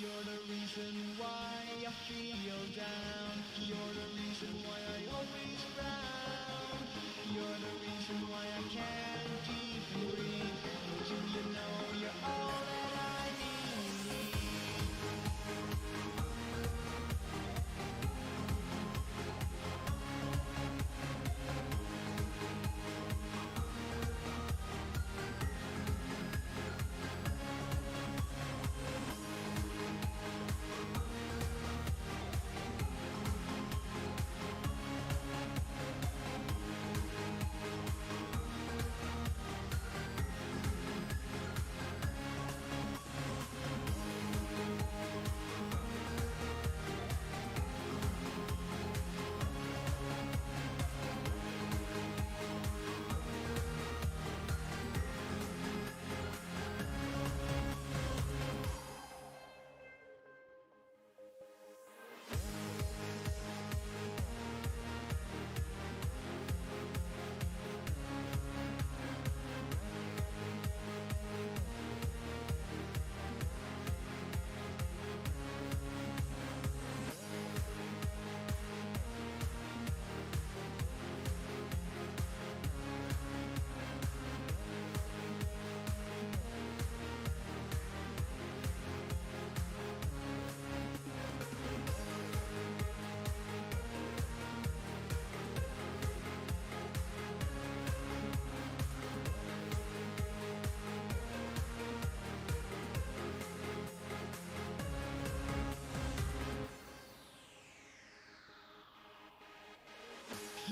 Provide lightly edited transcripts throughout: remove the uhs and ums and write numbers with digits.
You're the reason why I feel down. You're the reason why I always frown. You're the reason why I can't even breathe. Do you know you're all that I need?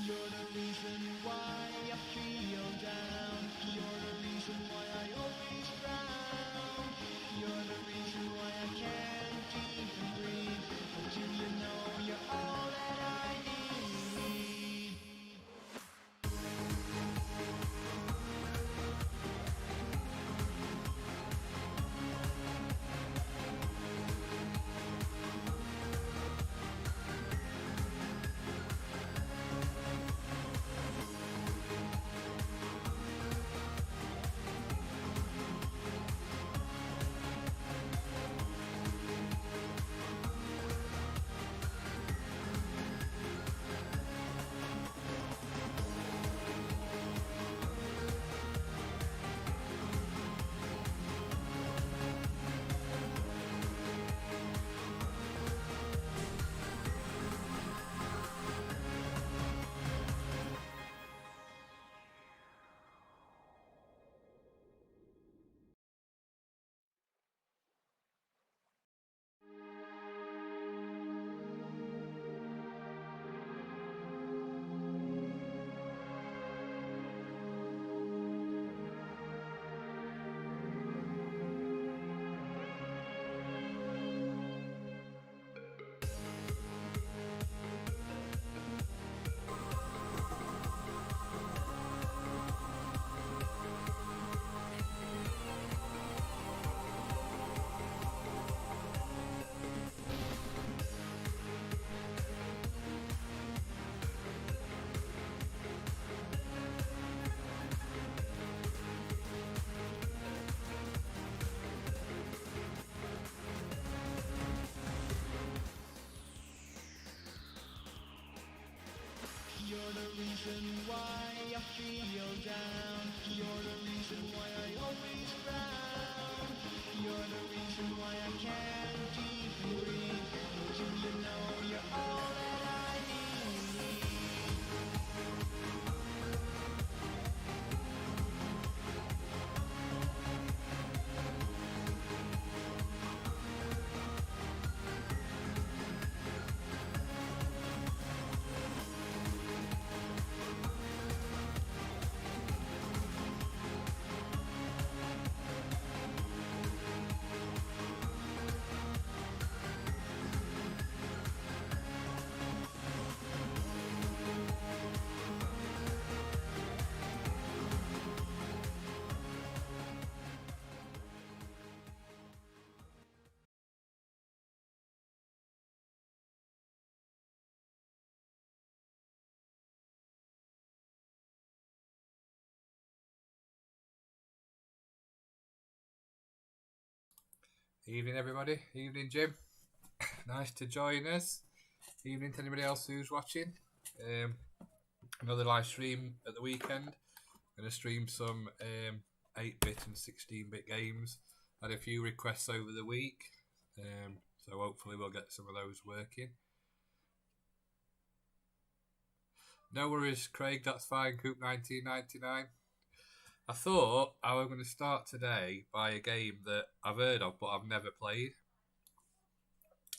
You're the reason why I feel down. You're the reason why I always frown. You're the reason why I can't even breathe. Do you know you're all that I need? You're the reason why I feel down. You're the reason why I always frown. You're the reason why I can't even breathe. Do you know you're all that I need? Evening, everybody. Evening, Jim. Nice to join us. Evening to anybody else who's watching. Another live stream at the weekend. I'm going to stream some 8-bit and 16-bit games. Had a few requests over the week, so hopefully we'll get some of those working. No worries, Craig. That's fine. Coop 1999. I thought I was going to start today by a game that I've heard of but I've never played.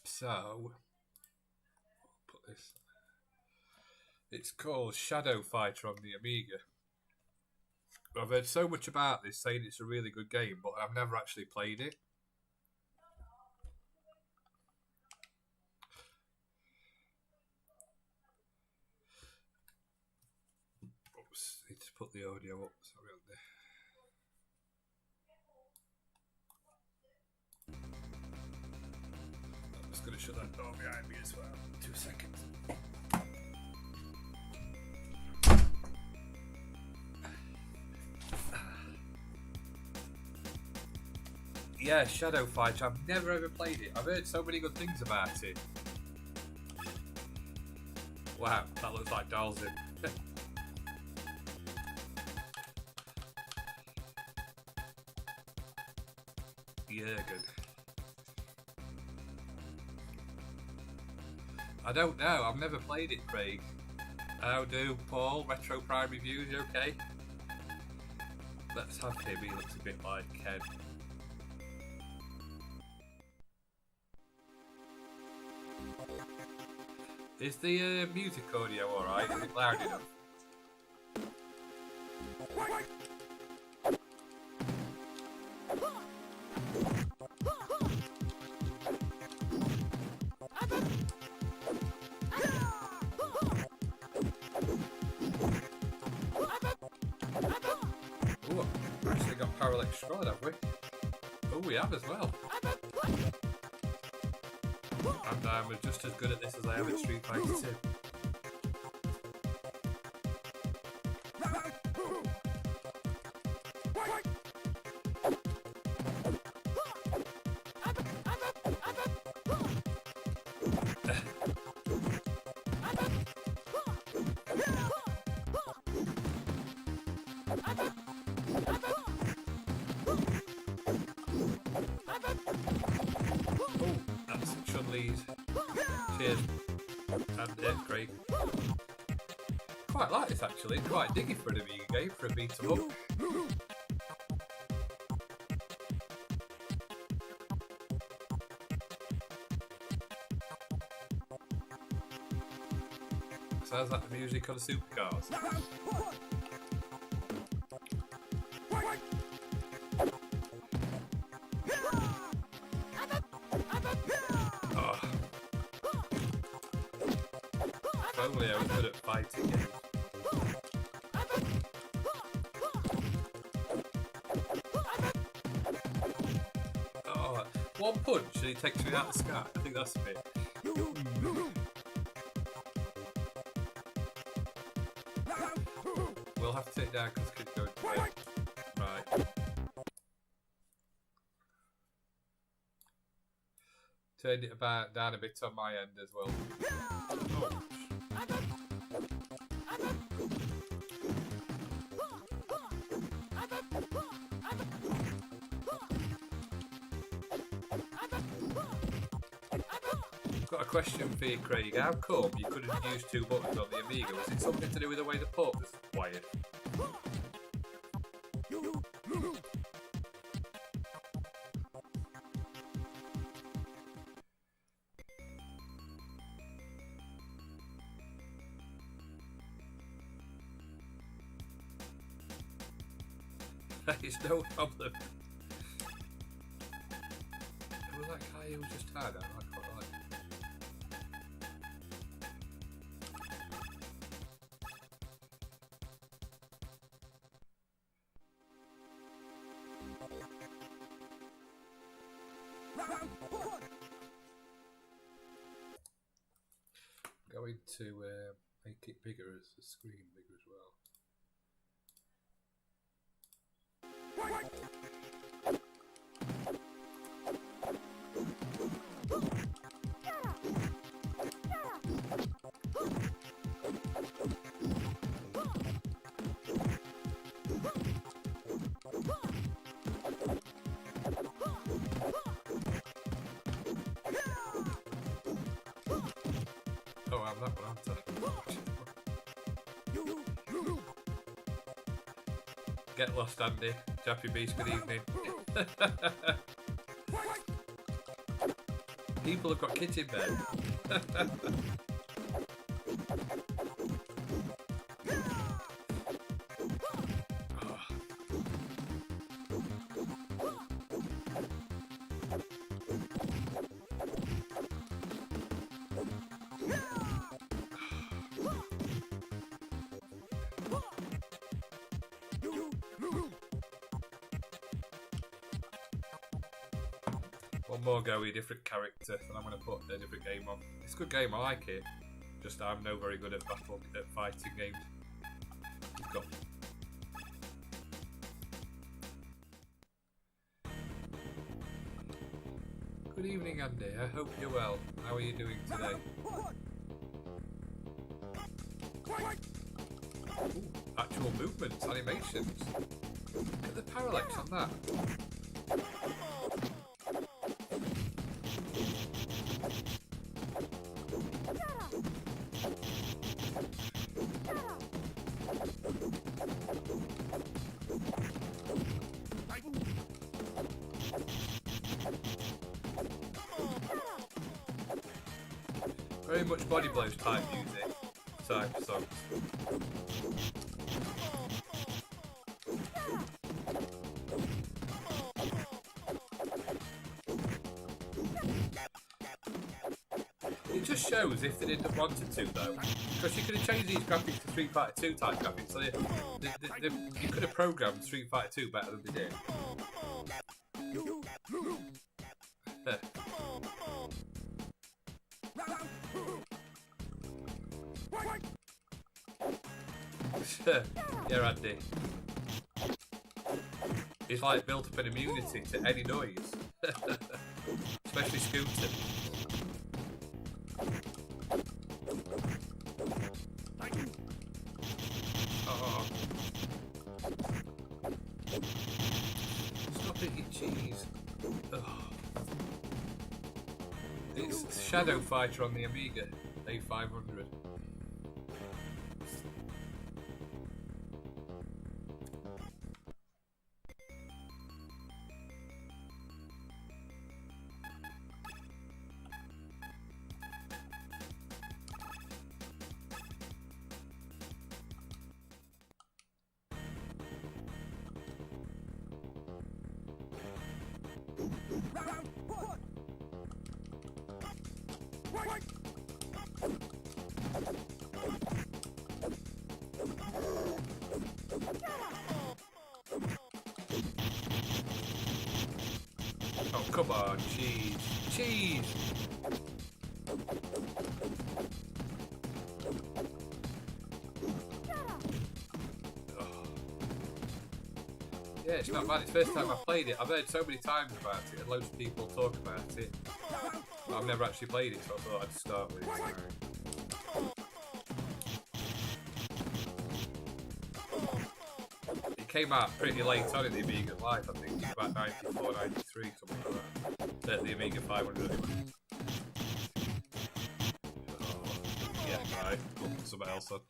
So, put this. It's called Shadow Fighter on the Amiga. I've heard so much about this, saying it's a really good game, but I've never actually played it. Oops, need to put the audio up. Sorry on there. I'm just going to shut that door behind me as well. 2 seconds. Yeah, Shadow Fighter. I've never ever played it. I've heard so many good things about it. Wow, that looks like Dalsyn. Yeah, good. I don't know. I've never played it, Craig. How do, Paul? Retro0rewind reviews, you okay? Let's have him. He looks a bit like Ken. Is the music audio alright? Is it loud enough? Ooh, we've actually got Parallax Stride, have we? Oh, we have as well. And I'm just as good at this as I am at Street Fighter 2. Cheers. And Craig. Quite like this actually, quite diggy for an Amiga game, for a beat 'em up. Sounds like the music on the supercars. If only I was good at fighting games. Oh, one punch and he takes me out of the sky. I think that's a bit. We'll have to take down because kids going to bed. Right. Turned it down a bit on my end as well. Oh. Got a question for you, Craig. How come you couldn't use 2 buttons on the Amiga? Was it something to do with the way the port was wired? It's no problem. It was like how you just had. I quite like it. Going to make it bigger as the screen bigger as well. Get lost, Andy. Jappy Beast, good evening. People have got kids in bed. One more go with a different character, and I'm going to put a different game on. It's a good game, I like it. Just I'm no very good at fighting games. Let's go. Good evening, Andy. I hope you're well. How are you doing today? Ooh, actual movements, animations. Look at the parallax on that. Very much Body Blows type music, type songs. It just shows if they didn't have wanted to though, because you could have changed these graphics to Street Fighter 2 type graphics, so you could have programmed Street Fighter 2 better than they did. Yeah, Andy. He's like built up an immunity to any noise, especially scooting. Oh. Stop it, you cheese. Oh. It's Shadow Fighter on the Amiga A500. Oh, come on, cheese. Cheese! Oh. Yeah, it's not bad. It's the first time I've played it. I've heard so many times about it, and loads of people talk about it. But I've never actually played it, so I thought I'd start with it tonight. It came out pretty late on in the Amiga Live, I think, about 94, 93, something like that. At the Amiga 500 anyway. Oh, yeah, right. Put something else on.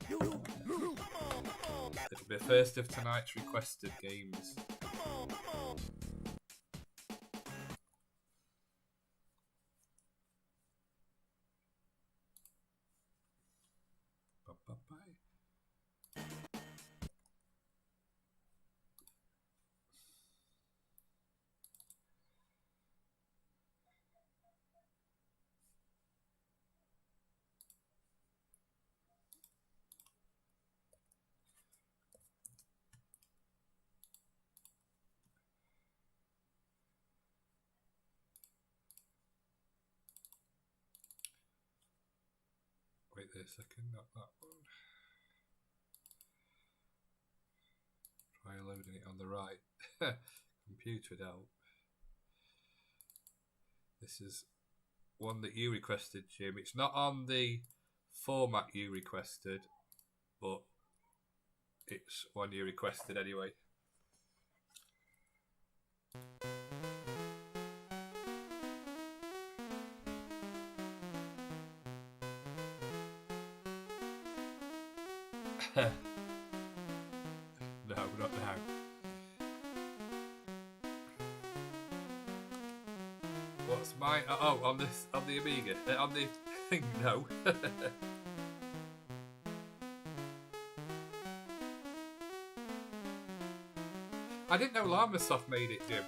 It'll be the first of tonight's requested games. Bye-bye. Wait there a second, not that one. Try loading it on the right. Computered out. This is one that you requested, Jim. It's not on the format you requested, but it's one you requested anyway. No, not now. What's my... Oh, on the Amiga. On the thing, no. I didn't know Llamasoft made it, Jim.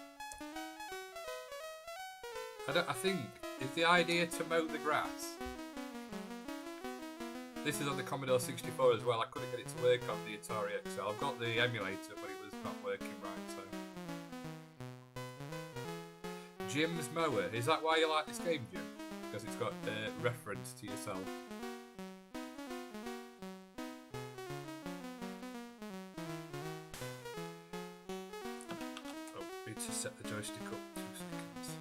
I think, is the idea to mow the grass? This is on the Commodore 64 as well. I couldn't get it to work on the Atari XL. I've got the emulator, but it was not working right, so... Jim's Mower. Is that why you like this game, Jim? Because it's got reference to yourself. Oh, need to set the joystick up. 2 seconds.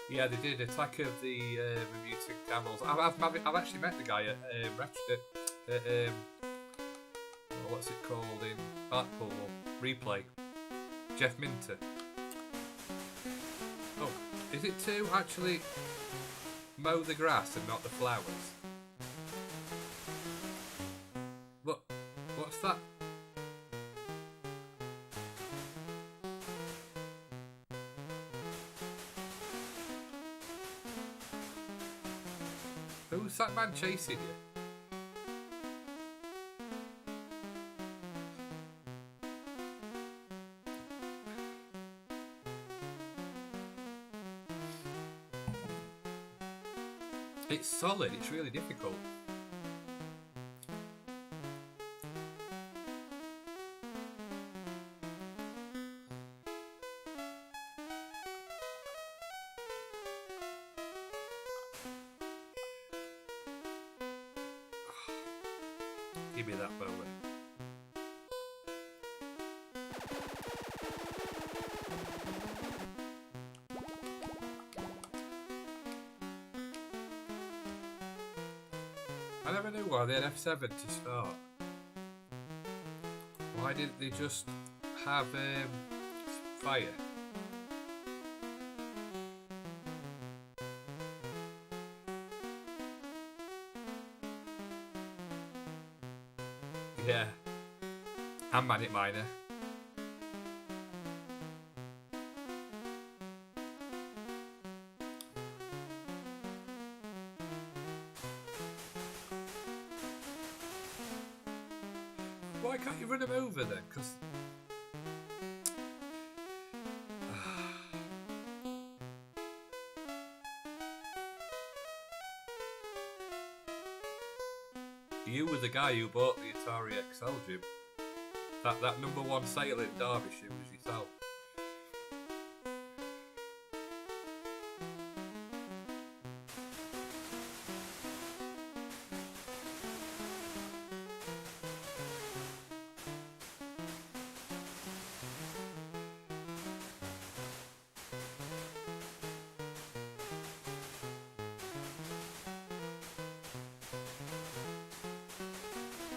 Yeah, they did Attack of the Mutant Camels. I've actually met the guy at what's it called in Blackpool? Replay. Jeff Minter. Oh, is it to actually mow the grass and not the flowers? Look, what's that? Who's that man chasing you? It's solid, it's really difficult. Give me that moment. I never knew why they had F7 to start. Why didn't they just have fire? Yeah. And Manic Miner. Why can't you run him over then? Because... You were the guy who bought the Atari XL, Jim. That #1 sale in Derbyshire was yourself.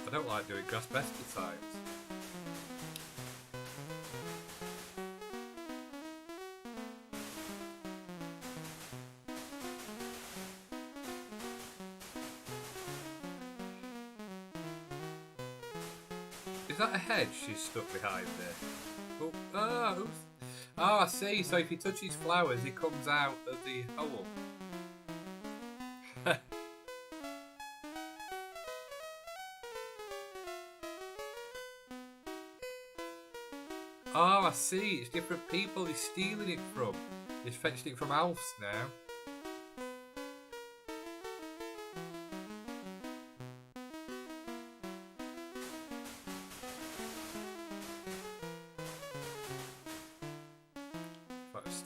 I don't like doing grass pesticides. Is that a hedge she's stuck behind there? Oh, I see. So if he touches flowers, he comes out of the hole. Oh, I see. It's different people he's stealing it from. He's fetched it from Alf's now.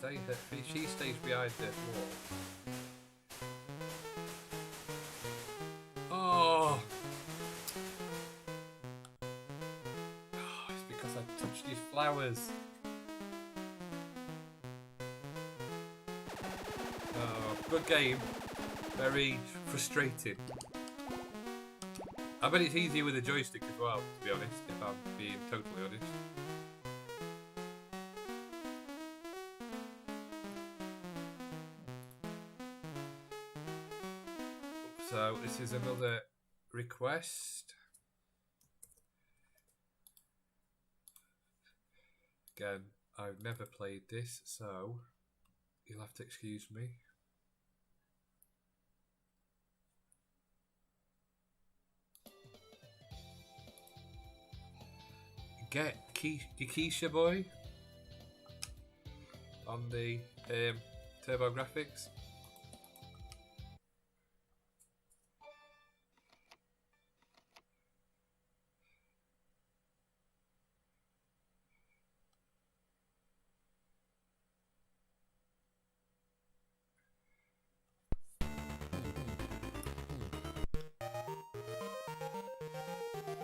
But she stays behind the wall. Oh. Touched his flowers. Oh, good game. Very frustrating. I bet it's easier with a joystick as well, to be honest, if I'm being totally honest. So this is another request. Again, I've never played this, so you'll have to excuse me. Get Keisha Boy on the Turbo Graphics.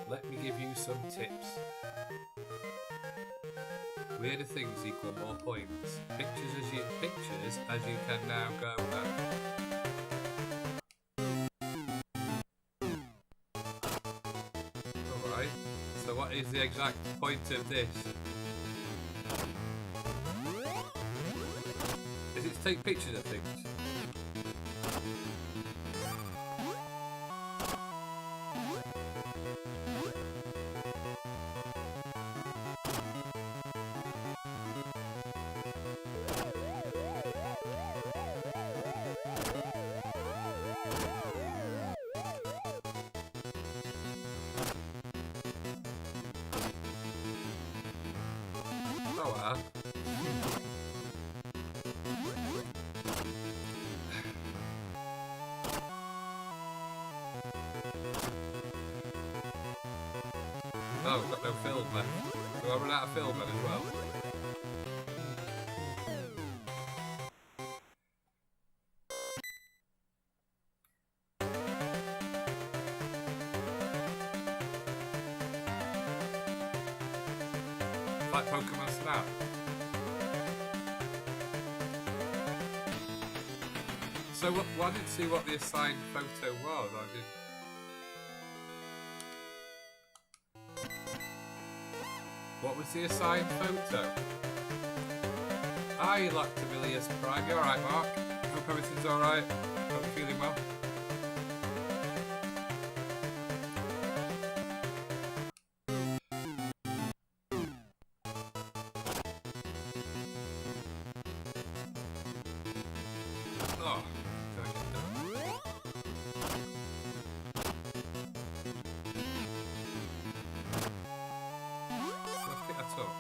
Let me give you some tips. Weirder things equal more points. Pictures as you can now go Alright, so what is the exact point of this? Is it to take pictures of things? Oh well. Oh, we've got no film left. Do I run out of film then as well? Like Pokemon Snap. So I didn't see what the assigned photo was. I didn't. What was the assigned photo? Hi, Lactamilius Prime. You alright, Mark? Hope everything's alright. Hope you're feeling well. Oh, can I get done? Can I pick that up?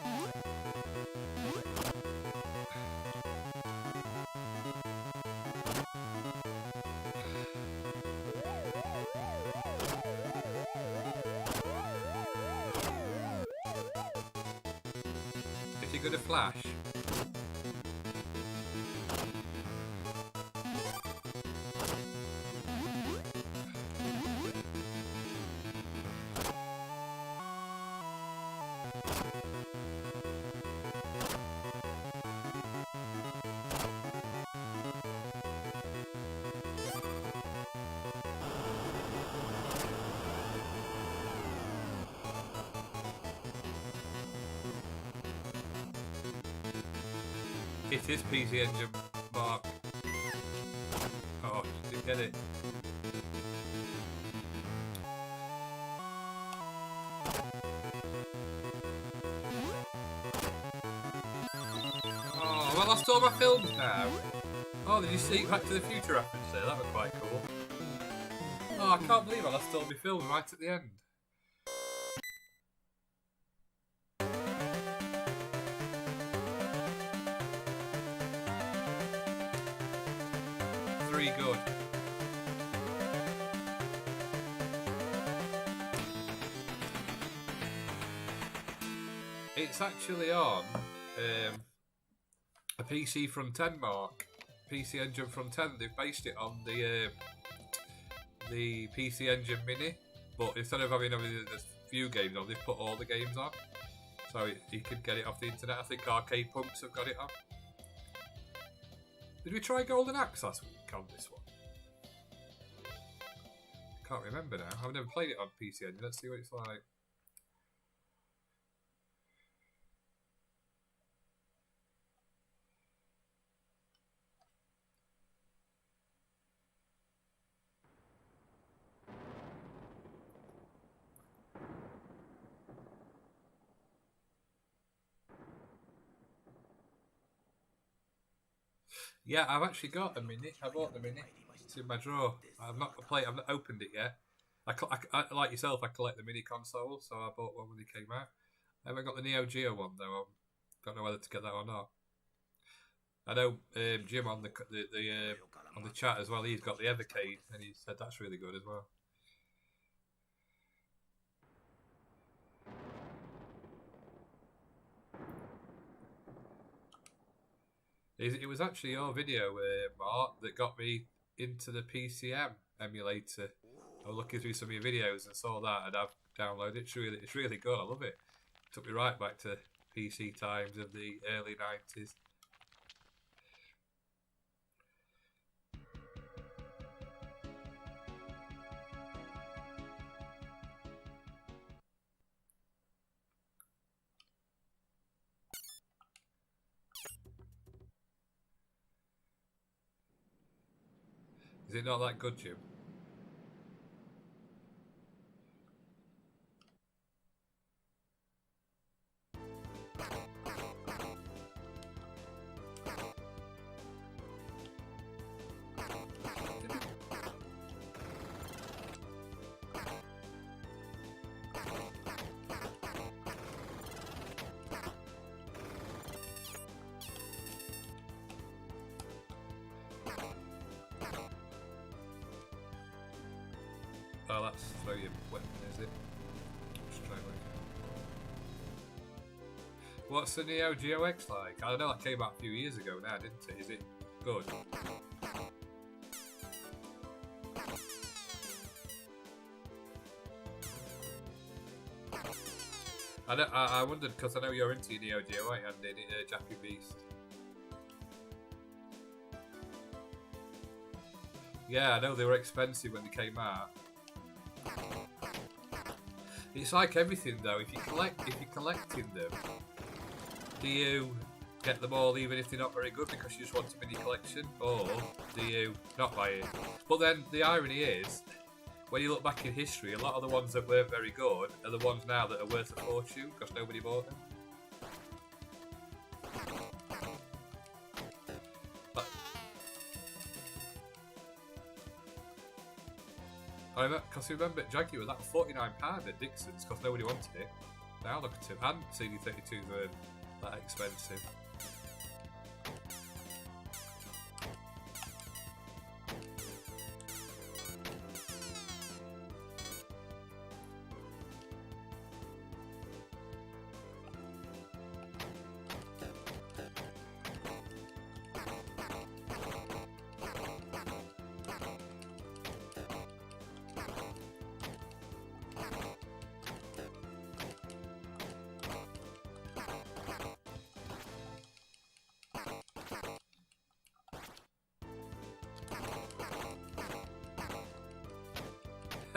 Is he gonna flash? It is PC Engine, Mark. Oh, didn't get it. Oh, well, I lost all my films now. Oh, did you see Back to the Future reference there? That was quite cool. Oh, I can't believe I lost all my films right at the end. Good. It's actually on a PC from 10 mark. PC Engine from 10. They've based it on the PC Engine Mini, but instead of having a few games on, they've put all the games on. So you can get it off the internet. I think Arcade Punks have got it on. Did we try Golden Axe last week on this one? Can't remember now. I've never played it on PC Engine. Let's see what it's like. Yeah, I've actually got a Mini. I bought the Mini. It's in my drawer. I've not played. I've not opened it yet. I like yourself. I collect the Mini consoles, so I bought one when they came out. I haven't got the Neo Geo one though. I don't know whether to get that or not. I know Jim on the on the chat as well. He's got the Evercade, and he said that's really good as well. It was actually your video, Mark, that got me into the PCM emulator. I was looking through some of your videos and saw that, and I've downloaded it. It's really good. I love it. Took me right back to PC times of the early 90s. Is it not that good, Jim? Oh, that's throw your weapon, is it? Just try like it. What's the Neo Geo X like? I know that came out a few years ago now, didn't it? Is it good? I wondered, because I know you're into Neo Geo 8 and Jappy Beast. Yeah, I know they were expensive when they came out. It's like everything though. If you're collecting them, do you get them all even if they're not very good because you just want a mini collection, or do you not buy it? But then the irony is, when you look back in history, a lot of the ones that weren't very good are the ones now that are worth a fortune because nobody bought them. Because remember, Jaguar was that £49 at Dixon's because nobody wanted it. Now look at him, and CD32s weren't that expensive.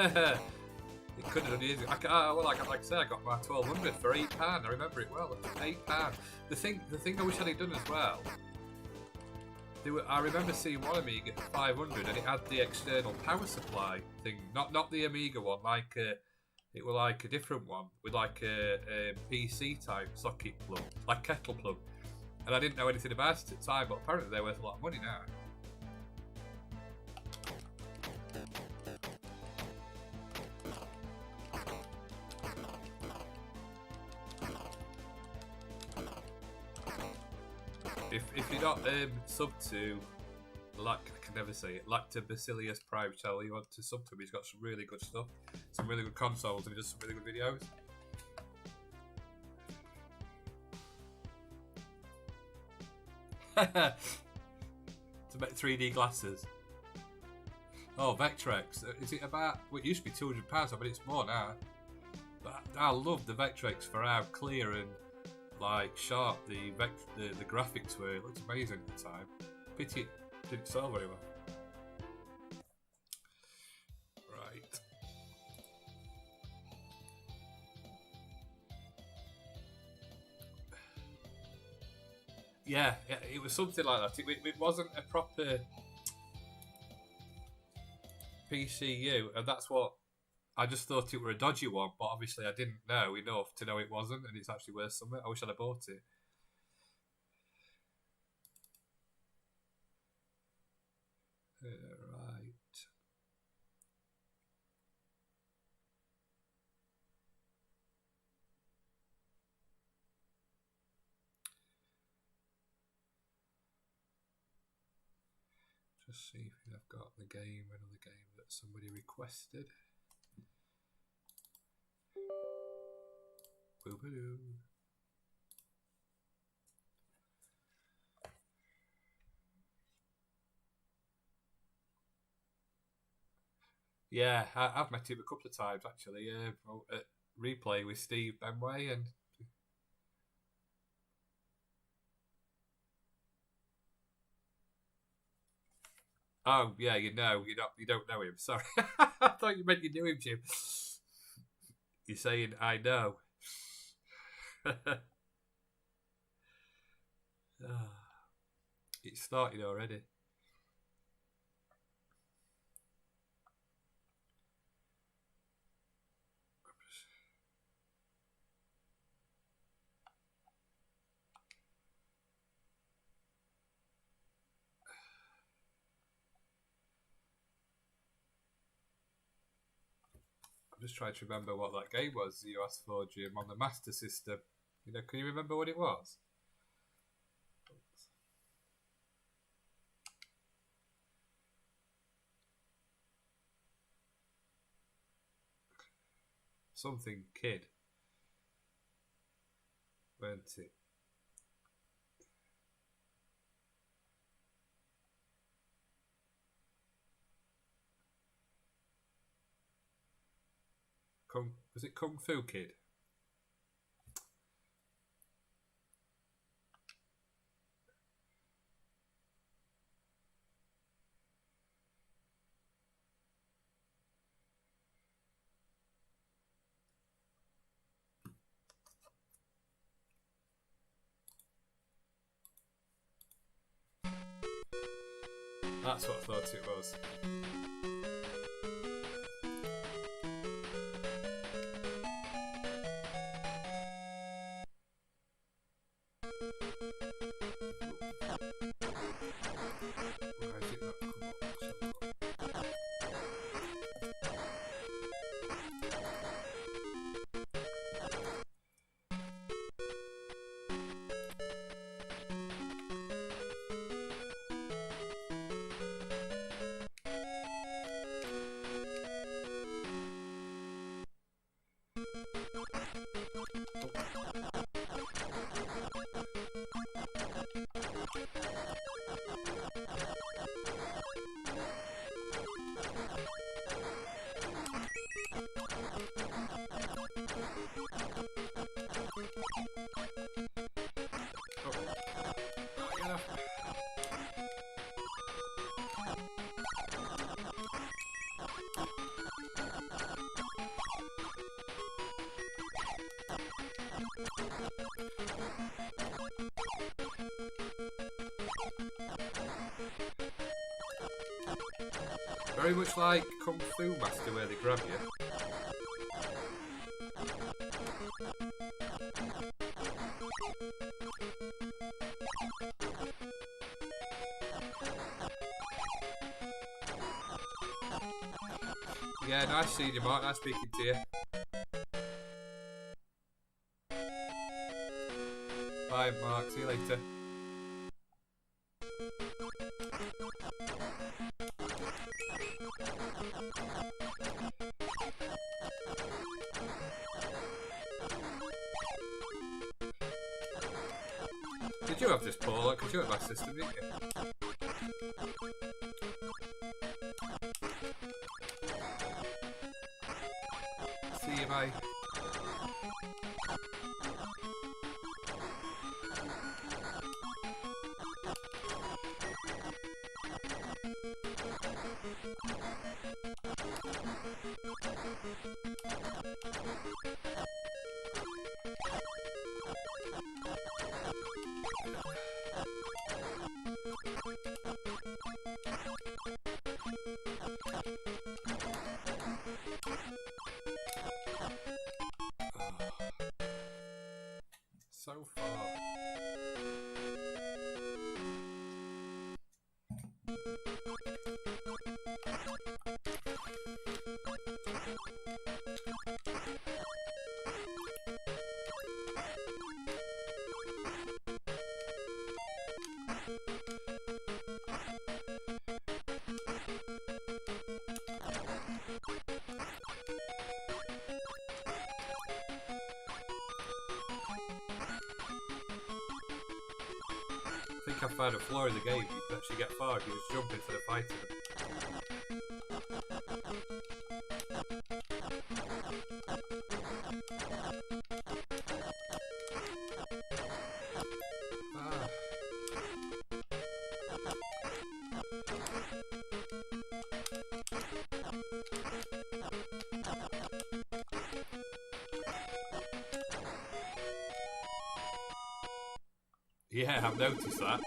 It could have done easy. Like I said, I got my 1200 for £8. I remember it well. £8. The thing I wish I'd done as well. I remember seeing one Amiga for 500, and it had the external power supply thing, not the Amiga one. Like it was like a different one with like a PC type socket plug, like kettle plug. And I didn't know anything about it at the time, but apparently they're worth a lot of money now. If you're not sub to, I can never say it, Lactobacillus Prime channel, you want to sub to him, he's got some really good stuff, some really good consoles, and he does some really good videos. To make 3D glasses. Oh, Vectrex. Is it about, well, it used to be £200, but it's more now. But I love the Vectrex for how clear and like sharp the graphics were. It looked amazing at the time. Pity it didn't sell very well. Right. Yeah, it was something like that. It wasn't a proper PCU, and that's what I just thought it were a dodgy one. But obviously, I didn't know enough to know it wasn't, and it's actually worth something. I wish I'd have bought it. Right. Just see if I've got another game that somebody requested. Boo-boo-doo. Yeah, I've met him a couple of times actually. At replay with Steve Benway and. Oh yeah, you don't know him. Sorry, I thought you meant you knew him, Jim. You're saying I know. It's started already. I'm just trying to remember what that game was you asked for, Jim, on the Master System. Can you remember what it was? Something Kid, weren't it? Was it Kung Fu Kid? That's what I thought it was. Why is it not come up? Very much like Kung Fu Master, where they grab you. Yeah, nice seeing you, Mark. Nice speaking to you. Bye, Mark. See you later. Did you have this, Paul? Because you had my system, didn't you? See you, bye. can find a flaw in the game, you can actually get far if you just jump instead of fighting them. Yeah, I've noticed that.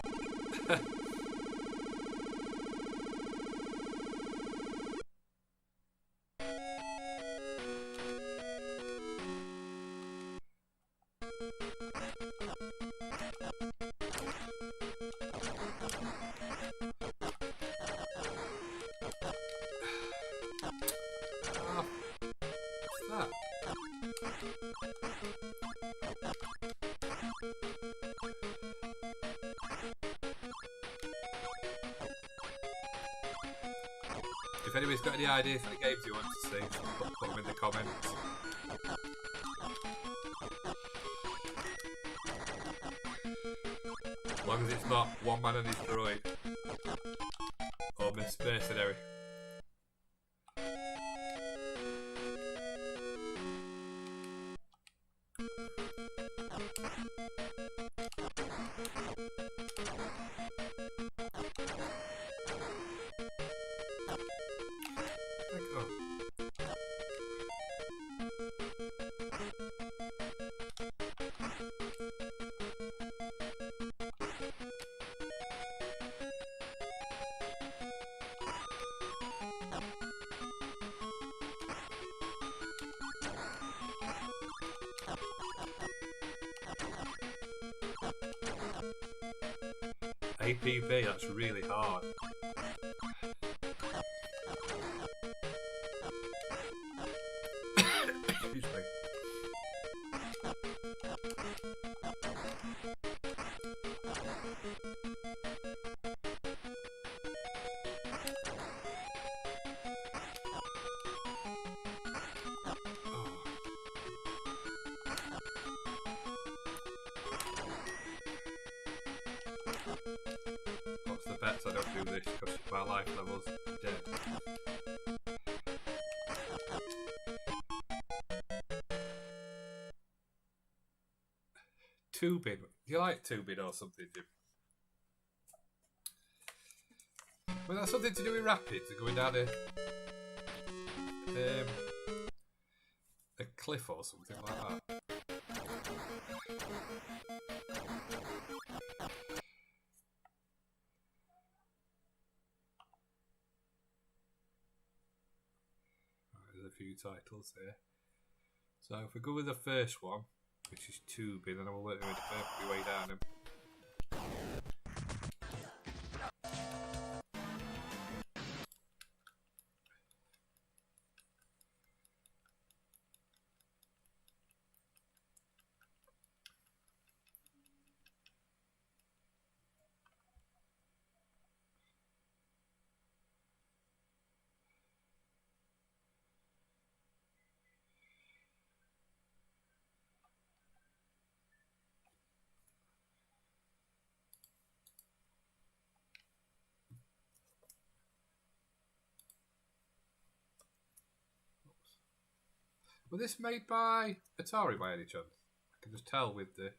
Oh, what's that? If anybody's got any ideas for the games you want to see, put them in the comments. As long as it's not one man and his droid. Or mercenary. APB, that's really hard. Excuse me. What's the bets I don't do this because my life level's dead. Tubing. Do you like tubing or something, Jim? Well, that's something to do with rapids and going down a cliff or something like that. There's a few titles there. So if we go with the first one, which is tubing, then I will work my way down them. Was this made by Atari by any chance? I can just tell with the...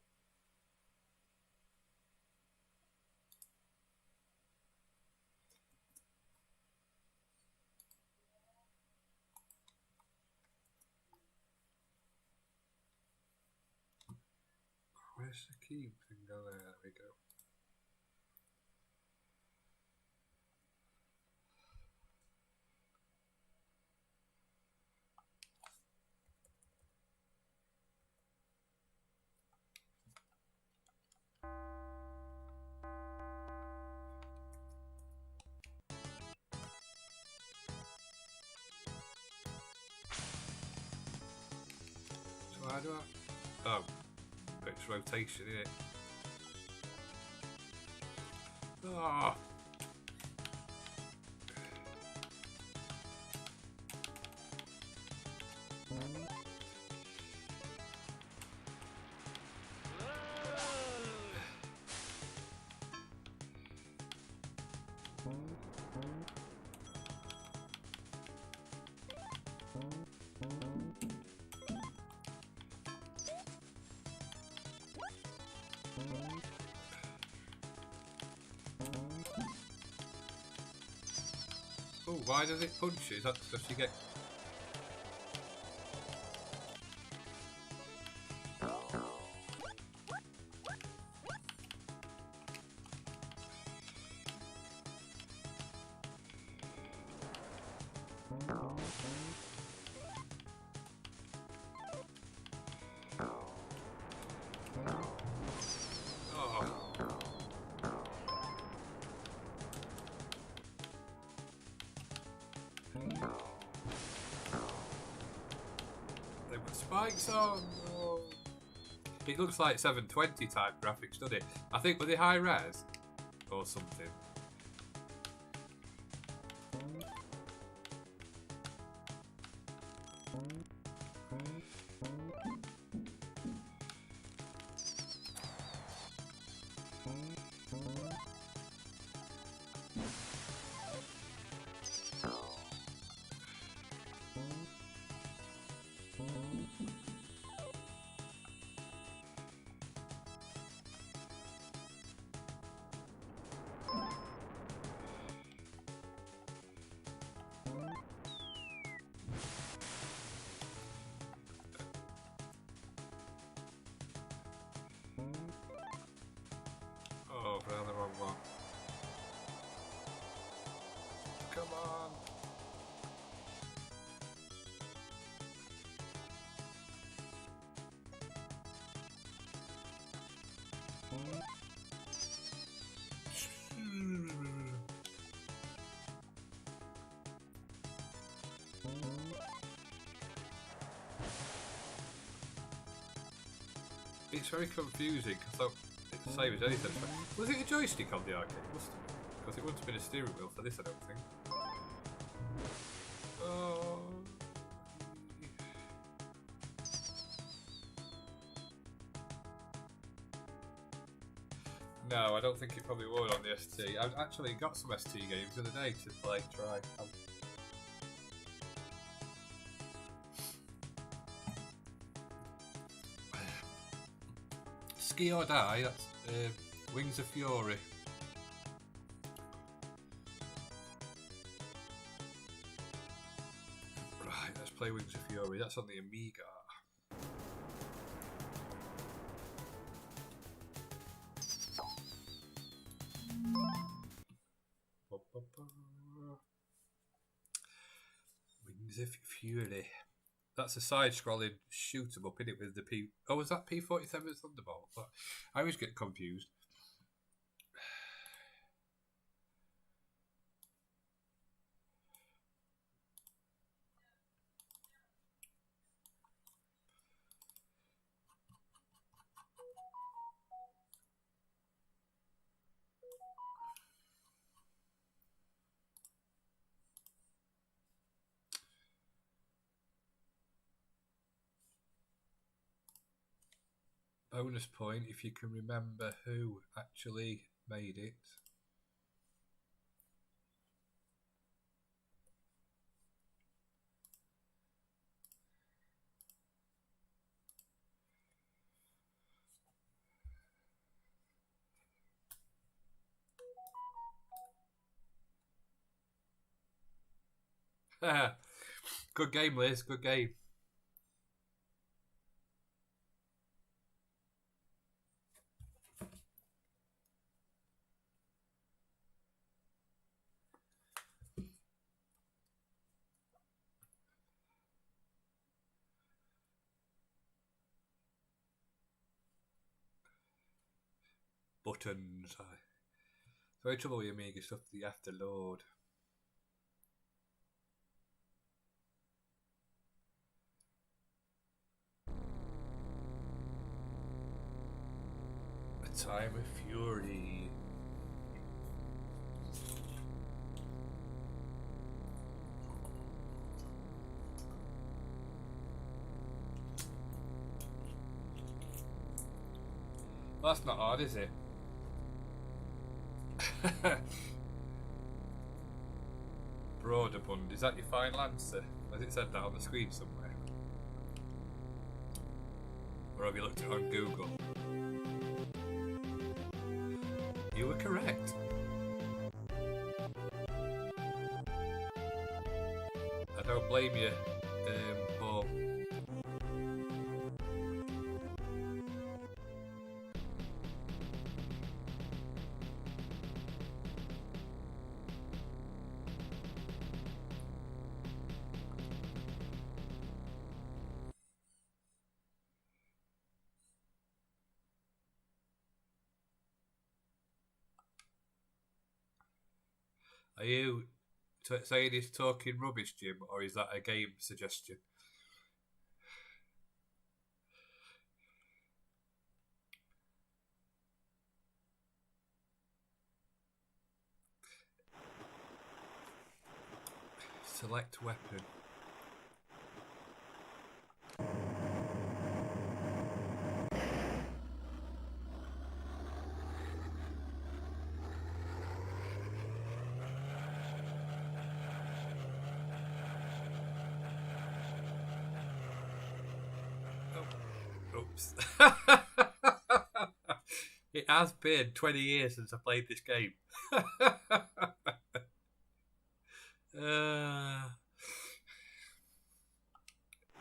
Where's the key thing? Go there, there we go. So how do I... Oh, it's rotation, isn't it? Oh. Oh, why does it punch you? Is that because you get... They've got spikes on. Oh. It looks like 720 type graphics, doesn't it? I think were they high res or something. Oh, found the wrong one. Come on. It's very confusing because it's the same as anything. Was it a joystick on the arcade? Must have been, because it wouldn't have been a steering wheel for this, I don't think. Oh. No, I don't think it probably would on the ST. I've actually got some ST games the other day to play, try. Ski or Die, that's Wings of Fury. Right, let's play Wings of Fury. That's on the Amiga. Wings of Fury. That's a side-scrolling shoot-em up, innit? With the P. Oh, was that P-47 Thunderbolt? But I always get confused. Bonus point if you can remember who actually made it. Good game, Liz. Good game. Buttons. It's very trouble with Amiga stuff that you have to load. A Time of Fury. Well, that's not hard, is it? Broderbund, is that your final answer? Has it said that on the screen somewhere? Or have you looked it on Google? You were correct. don't blame you, Paul. Are you saying he's talking rubbish, Jim, or is that a game suggestion? Select weapon. Oops. It has been 20 years since I played this game.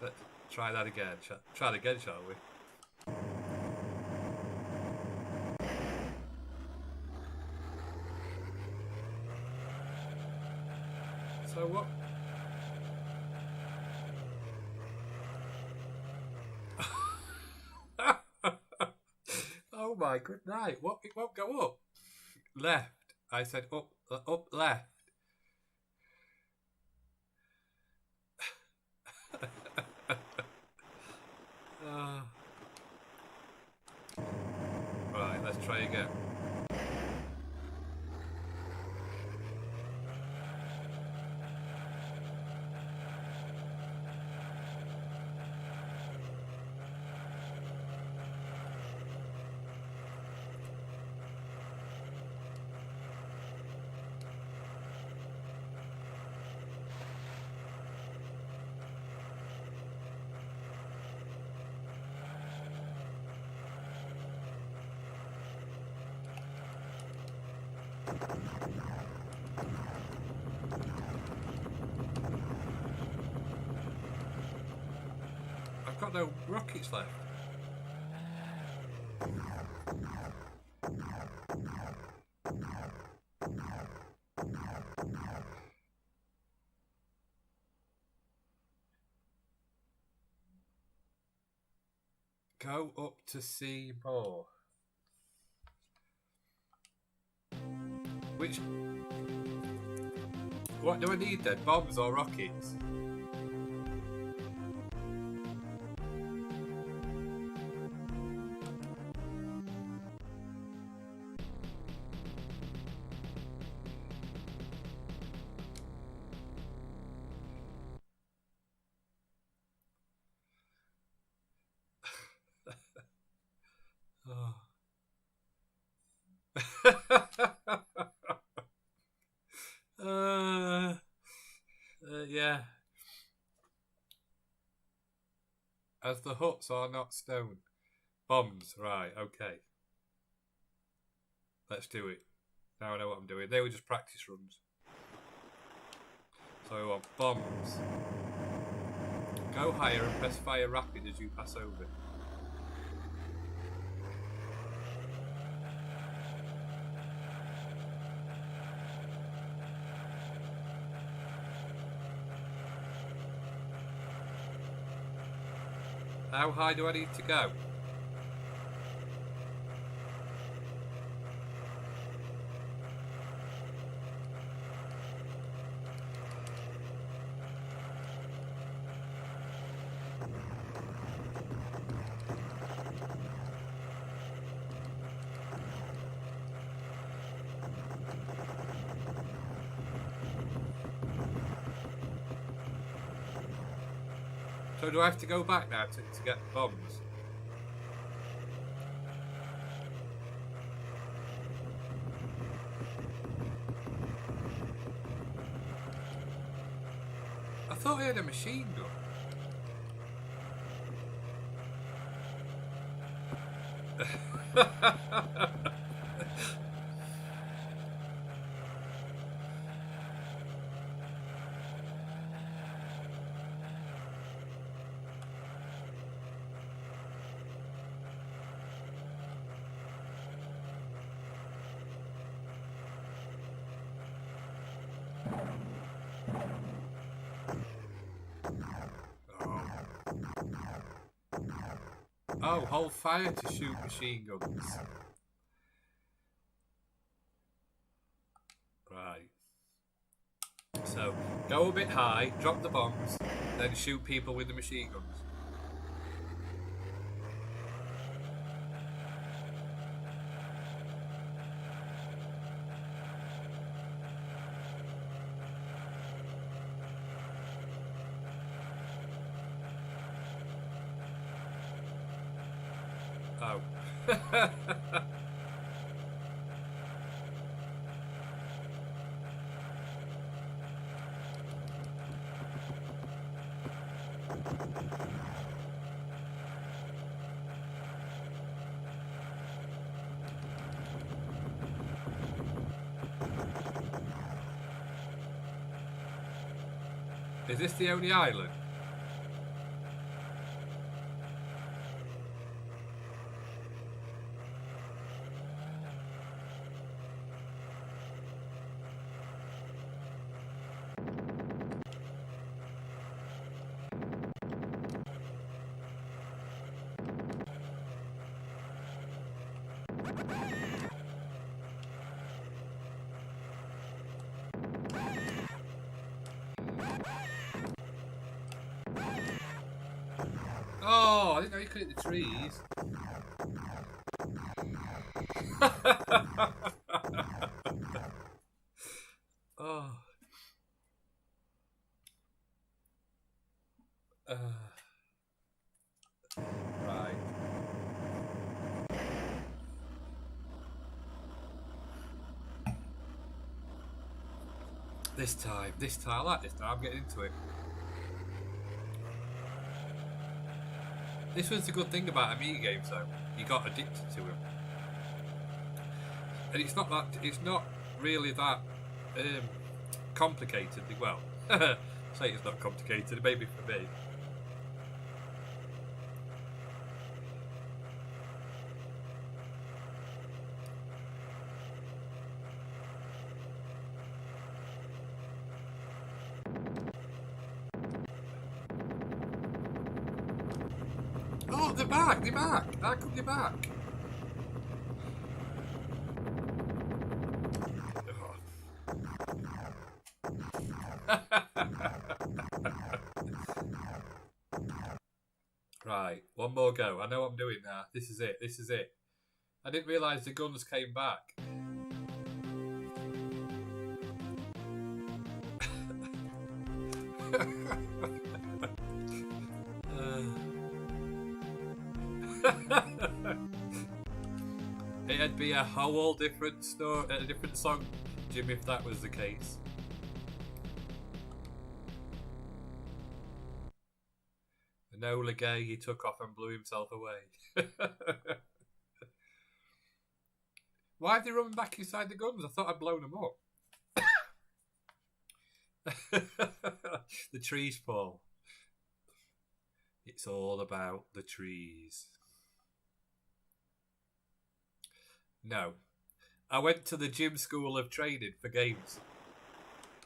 Let's try that again. Try it again, shall we? So what? Oh my good night. What? It won't go up. Left. I said up, left. Right, let's try again. I've got no rockets left. Go up to see more. Which... What do I need then? Bombs or rockets? Yeah. As the huts are not stone. Bombs, right, okay. Let's do it. Now I know what I'm doing. They were just practice runs. So we want bombs. Go higher and press fire rapid as you pass over. How high do I need to go? So do I have to go back now to get the bombs? I thought I had a machine gun. Oh, hold fire to shoot machine guns. Right. So, go a bit high, drop the bombs, then shoot people with the machine guns. Oh. Is this the only island? Oh, I didn't know you could hit the trees. Oh. Right. This time, I like this time. I'm getting into it. This was the good thing about Amiga games, though. You got addicted to them, and it's not really that complicated. Well, say it's not complicated. Maybe for me. Oh, they're back! They're back! How come they're back? Right, one more go. I know what I'm doing now. This is it. This is it. I didn't realise the guns came back. It'd be a whole different story, a different song, Jim, if that was the case. Enola Gay, he took off and blew himself away. Why are they running back inside the guns? I thought I'd blown them up. The trees fall. It's all about the trees. No. I went to the gym school of training for games.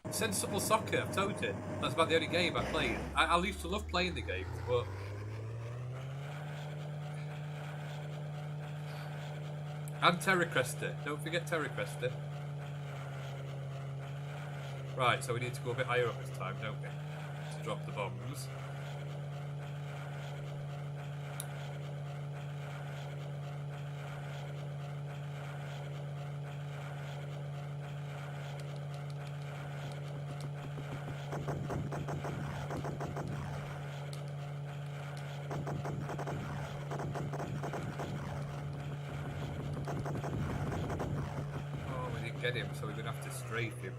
Sensible Soccer, I've told you. That's about the only game I played. I used to love playing the games, but... And Terracrester. Don't forget Terracrester. Right, so we need to go a bit higher up this time, don't we? To drop the bombs. Get him, so we're going to have to strafe him.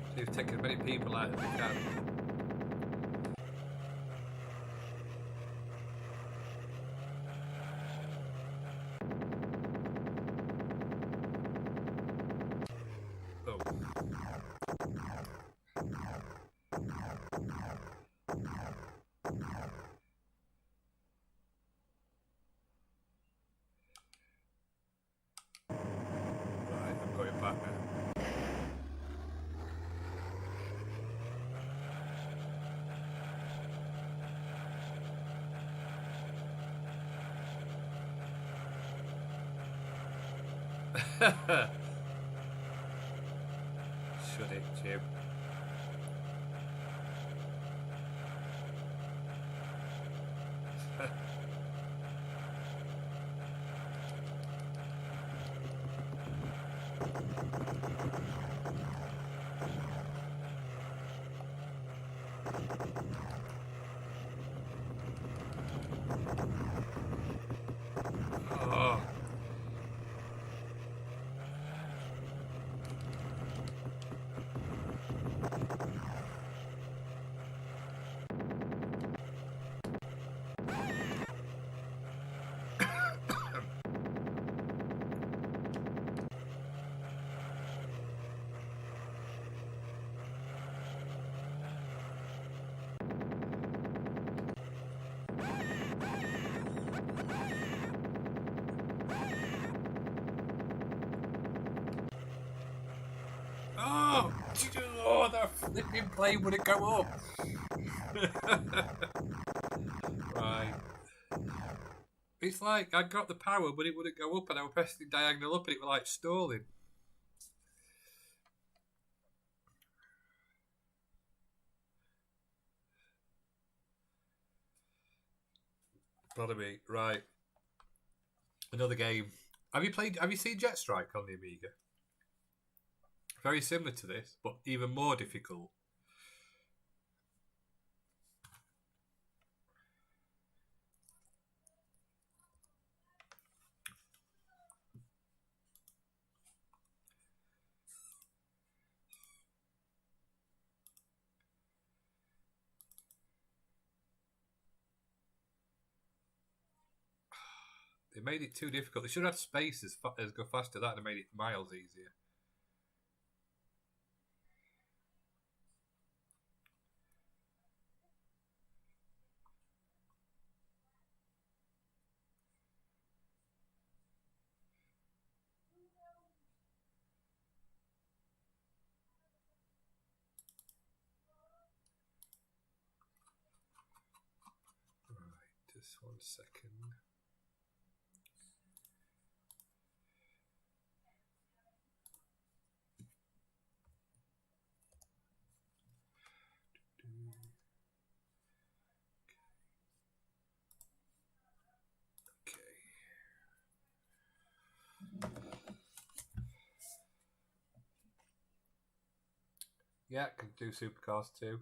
So we've taken as many people out as we can. Should it, Jim? Oh. Oh, that flipping plane wouldn't go up. Right. It's like I got the power, but it wouldn't go up, and I was pressing diagonal up, and it was like stalling. Pardon me. Right. Another game. Have you seen Jet Strike on the Amiga? Very similar to this, but even more difficult. They made it too difficult. They should have had space as go faster. That would have made it miles easier. Right, just 1 second. Yeah, can do Supercars too.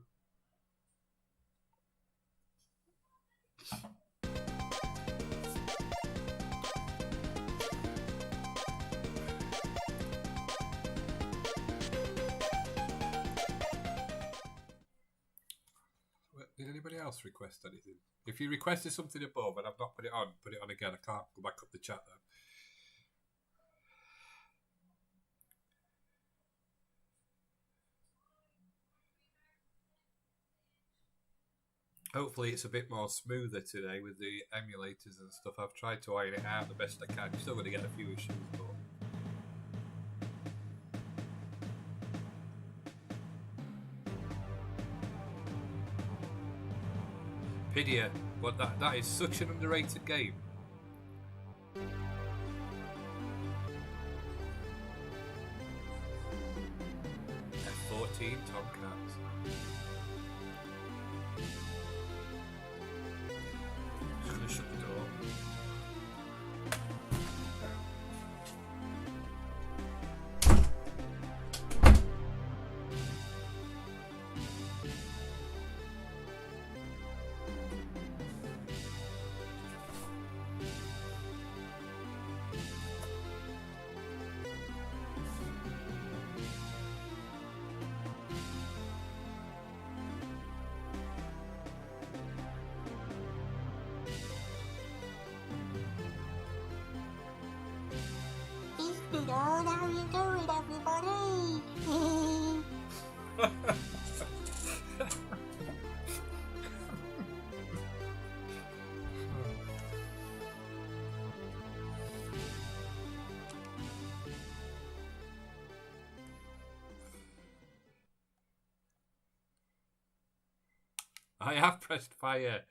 Did anybody else request anything? If you requested something above and I've not put it on again. I can't go back up the chat then. Hopefully it's a bit more smoother today with the emulators and stuff. I've tried to iron it out the best I can. You're still going to get a few issues, but... Pidia, what that is such an underrated game. F-14 Tomcats. Just gonna shut the door. How you doing, everybody? I have pressed fire.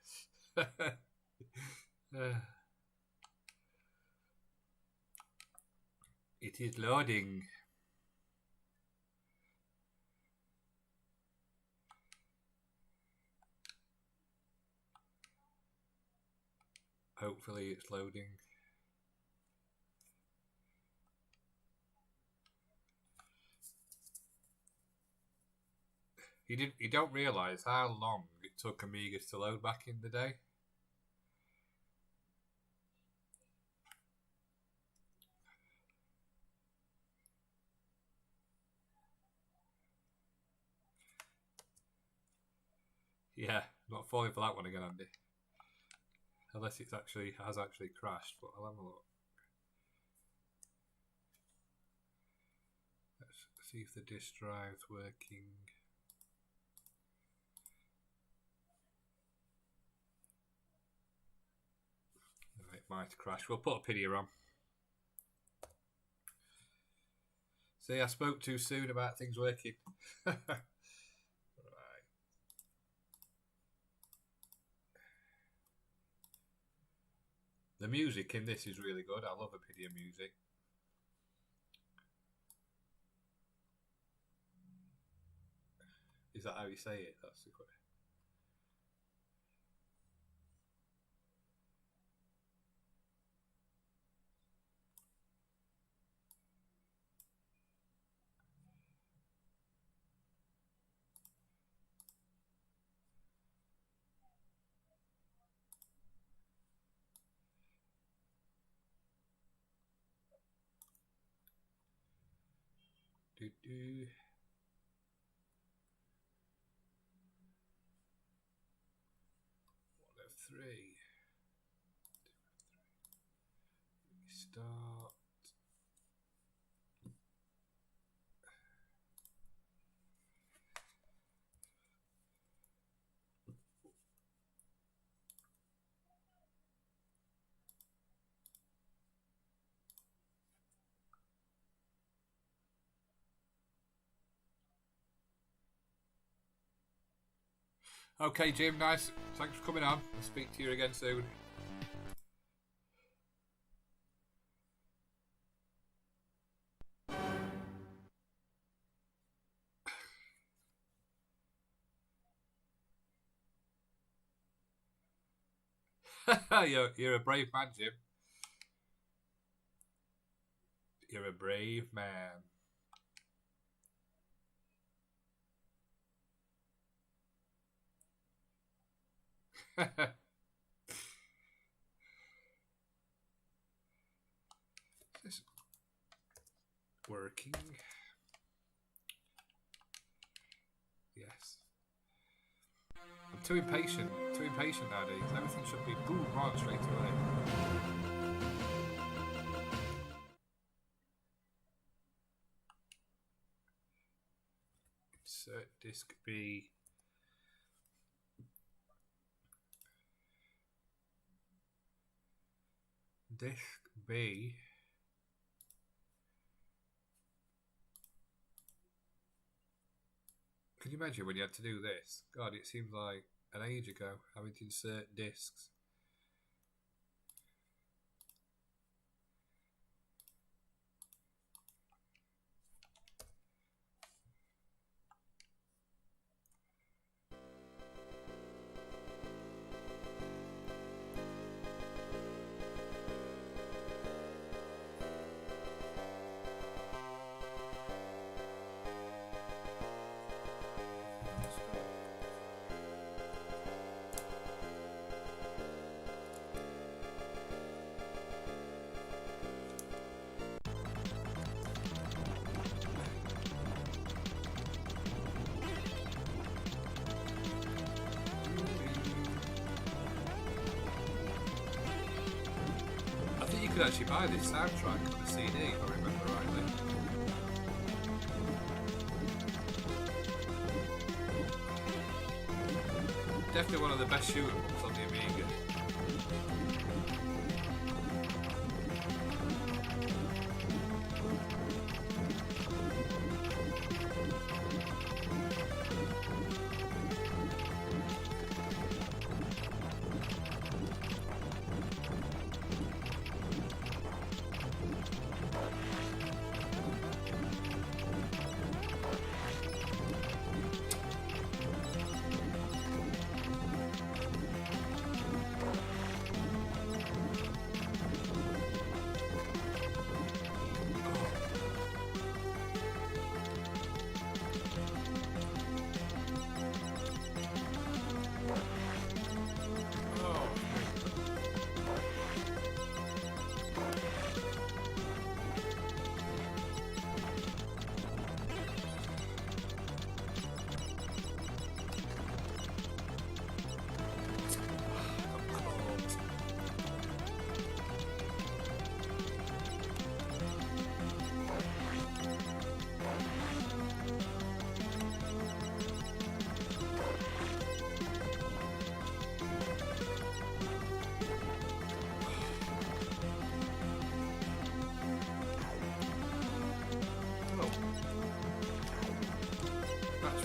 It is loading. Hopefully it's loading. You don't realise how long it took Amigas to load back in the day. Yeah, not falling for that one again, Andy. Unless it has actually crashed, but I'll have a look. Let's see if the disk drive's working. No, it might crash. We'll put a picture on. See, I spoke too soon about things working. Right. The music in this is really good. I love Apidia music. Is that how you say it? That's the question. Do-do. Three. Start. Okay, Jim, nice. Thanks for coming on. I'll speak to you again soon. You're a brave man, Jim. You're a brave man. Is this working? Yes. I'm too impatient nowadays. Everything should be boom on straight away. Insert disk B. Disk B. Can you imagine when you had to do this? God, it seems like an age ago, having to insert discs. You could actually buy this soundtrack on the CD, if I remember rightly. Definitely one of the best shooters on the Amiga.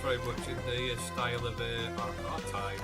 very much in the style of our time.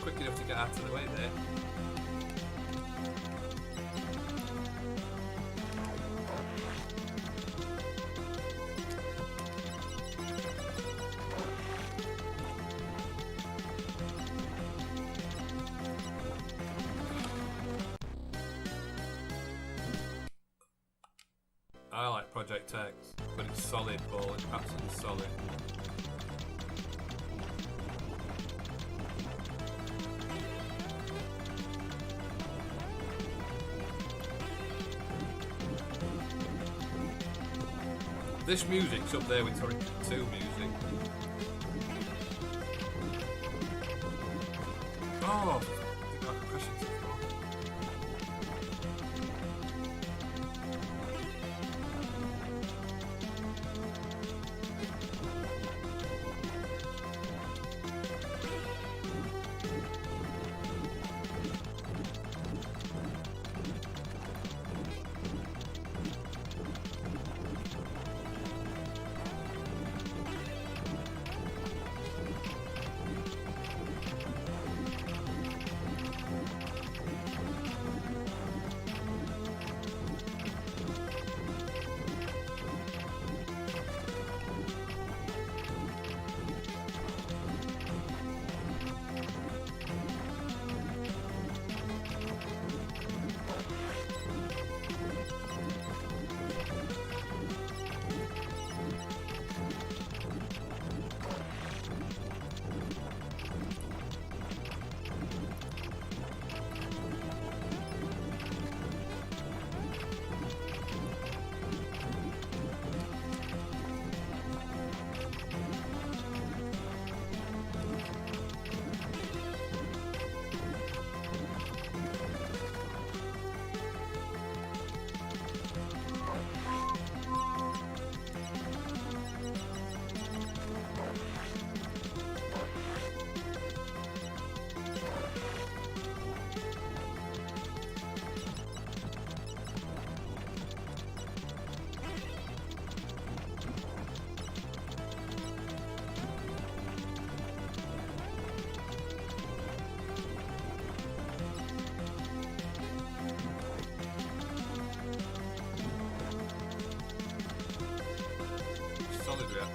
Quick enough to get out of the way there. I like Project X, but it's solid ball, it's absolutely solid. This music's up there with Turrican 2 music. Oh, I think I can crash into the floor. Solid, yeah.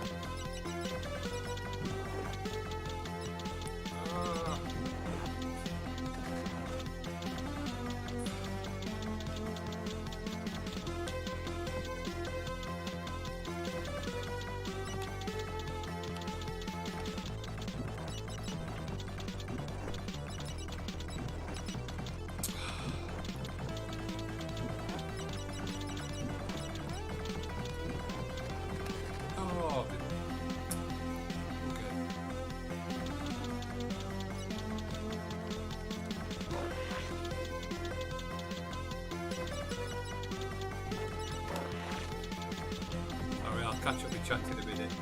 Catch up with chat in a minute.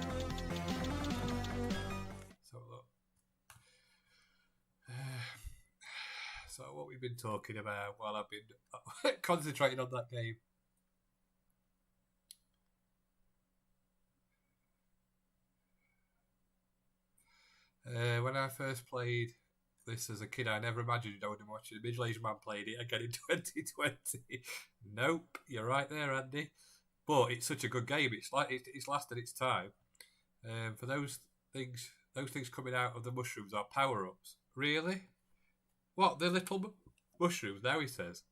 So look. So what we've been talking about while I've been concentrating on that game. When I first played this as a kid, I never imagined I would have watched a middle-aged man played it again in 2020. Nope, you're right there, Andy. But it's such a good game. It's like it's lasted its time. For those things coming out of the mushrooms are power-ups. Really? What, the little mushrooms? Now he says.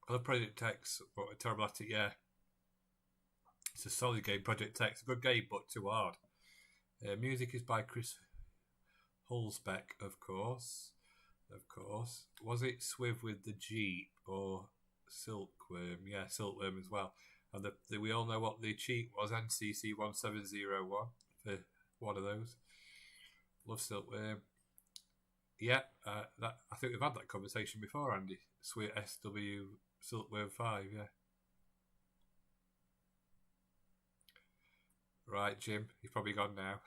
I love Project X, but I'm terrible at it, yeah. It's a solid game, Project X. A good game, but too hard. Music is by Chris Hulsbeck, of course. Of course. Was it Swiv with the Jeep or Silkworm? Yeah, Silkworm as well. And we all know what the cheat was, NCC 1701 for one of those. Love Silkworm. Yeah, I think we've had that conversation before, Andy. Sweet SW Silkworm 5, yeah. Right, Jim, you've probably gone now.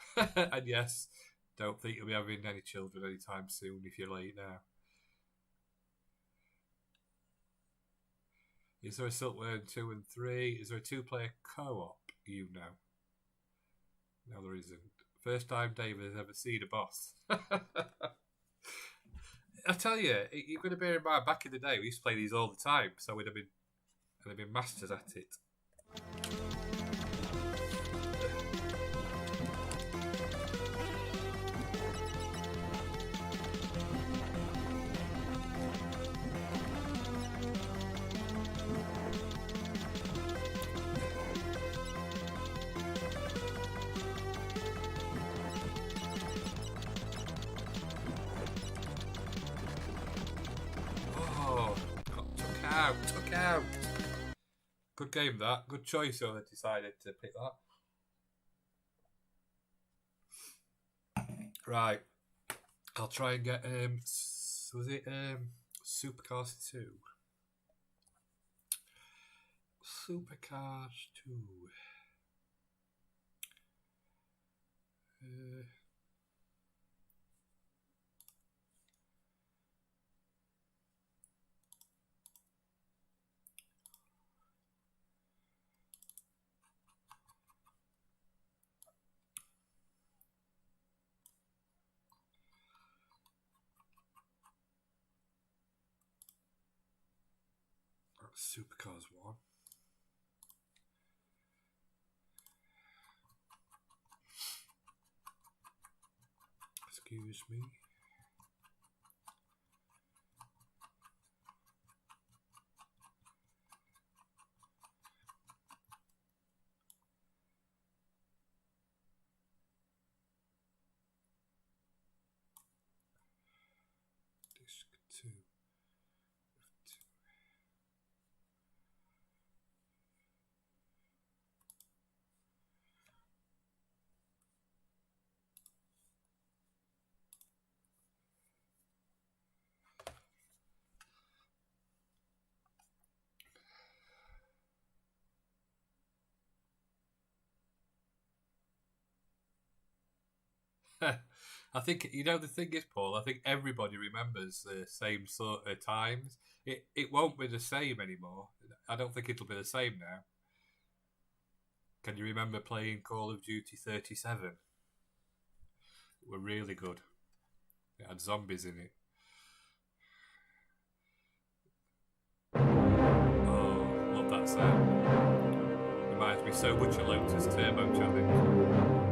And yes, don't think you'll be having any children anytime soon if you're late now. Is there a Silkworm 2 and 3? Is there a 2-player co-op? You know. No, there isn't. First time David has ever seen a boss. I tell you, you've got to bear in mind, back in the day, we used to play these all the time, so we'd have been masters at it. Took out. Good game, that. Good choice, whoever decided to pick that. Right. I'll try and get, was it Supercars 2? Supercars 2. Supercars 1. Excuse me. Disc 2. I think, the thing is, Paul, I think everybody remembers the same sort of times. It won't be the same anymore. I don't think it'll be the same now. Can you remember playing Call of Duty 37? It were really good. It had zombies in it. Oh, love that sound. Reminds me so much of Lotus Turbo Challenge.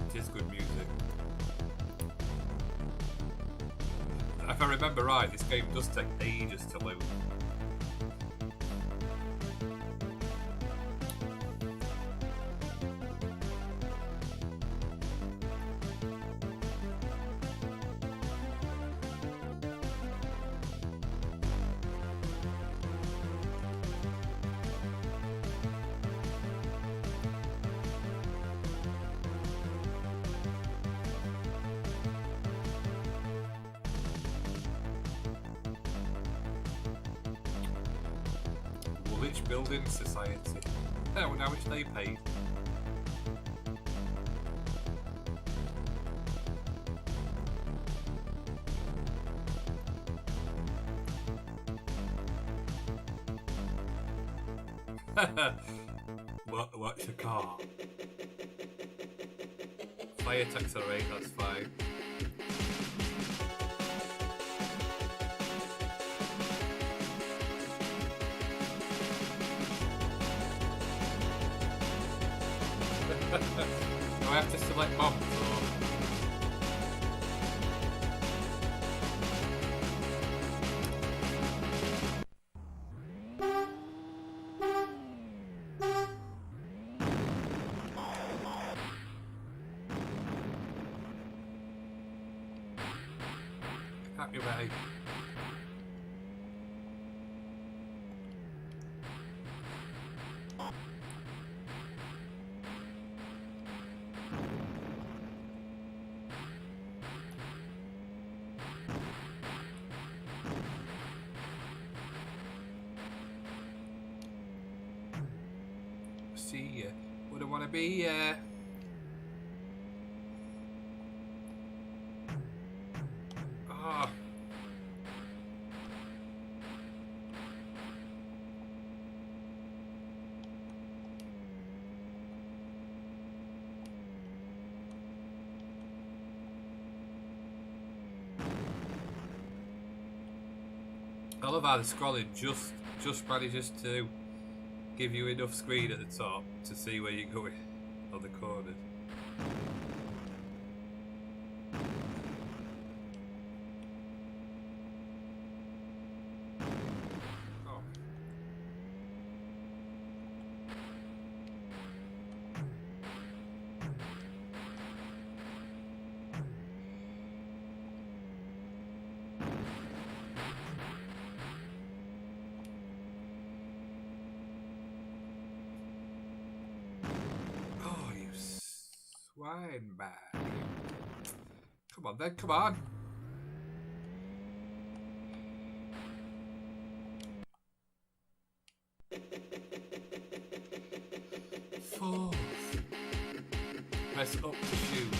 It is good music. If I remember right, this game does take ages to load. Woolwich Building Society. Oh, now which they paid. What's your car? Fire to accelerate, that's fine. Do I have to select bombs or? Happy ready. See ya. Wouldn't want to be Ah. I love how the scrolling just manages to give you enough screen at the top to see where you're going on the corners. Oh. Swine bag. Come on then, come on. Fourth. Press up to shoot.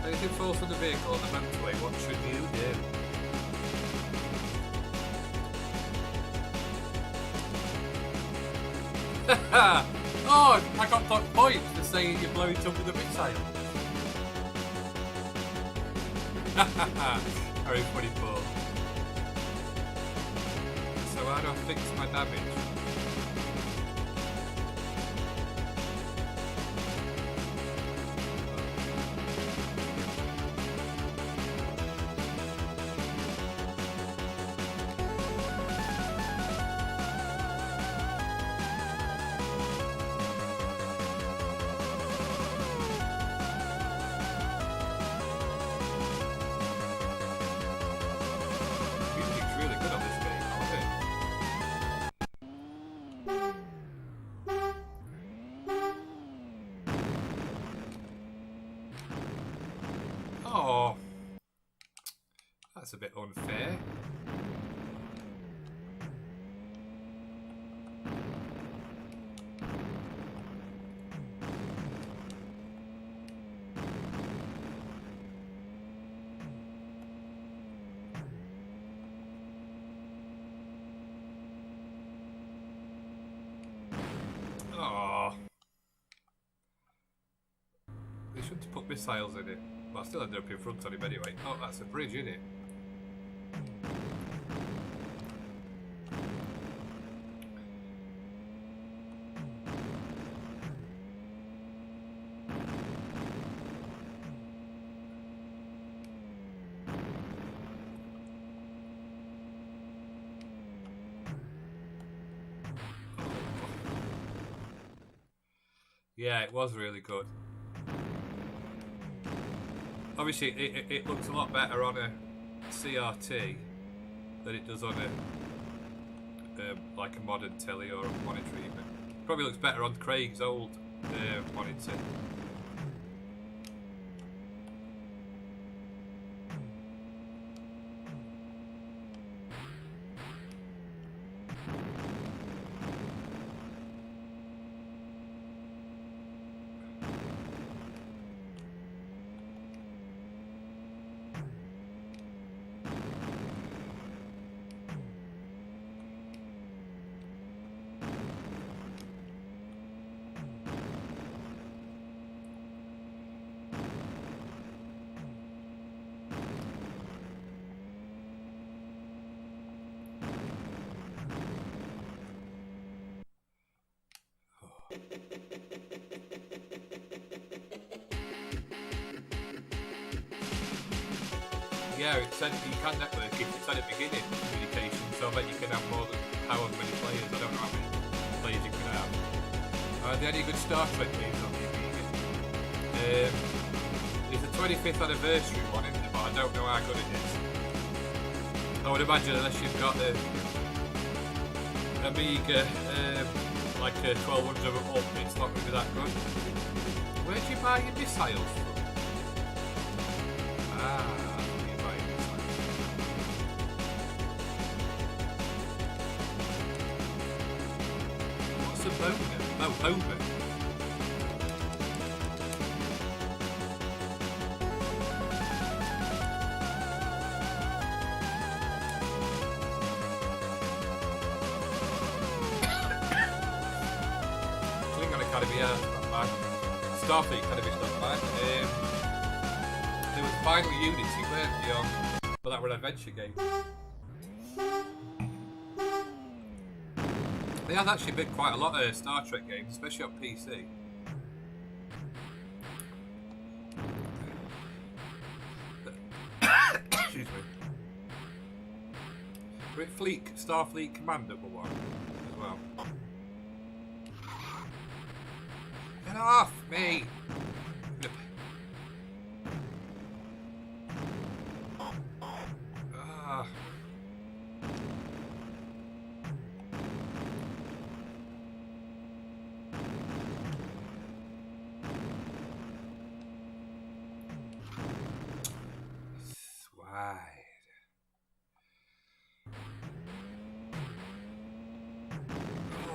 Anything falls from the vehicle on the motorway, what should you do? Oh, I got that point for saying you blow it up with a missile. Very funny Paul. So how do I fix my damage? Oh, that's a bit unfair. Oh, they shouldn't have put missiles in it. Well, I still ended up in front of him anyway. Oh, that's a bridge, isn't it? Yeah, it was really good. Obviously, it looks a lot better on a CRT than it does on a like a modern telly or a monitor even. Probably looks better on Craig's old monitor. Yeah, it said you can network it. It said at the beginning communication, so I bet you can have more than however many players. I don't know how many players you can have. Are there any good Star Trek games on the Amiga? It's the 25th anniversary one, isn't it? But I don't know how good it is. I would imagine unless you've got the Amiga, like a 1200 up, it's not going to be that good. Where do you buy your missiles from? You buy your missiles. What's a boner? Oh, Homer. Academy, yeah, that's not bad. Starfleet Academy's not bad. There was Final Unity, weren't they, on? Well, that were an adventure game. They have actually been quite a lot of Star Trek games, especially on PC. Excuse me. Were it Starfleet Commander one as well? Get off me!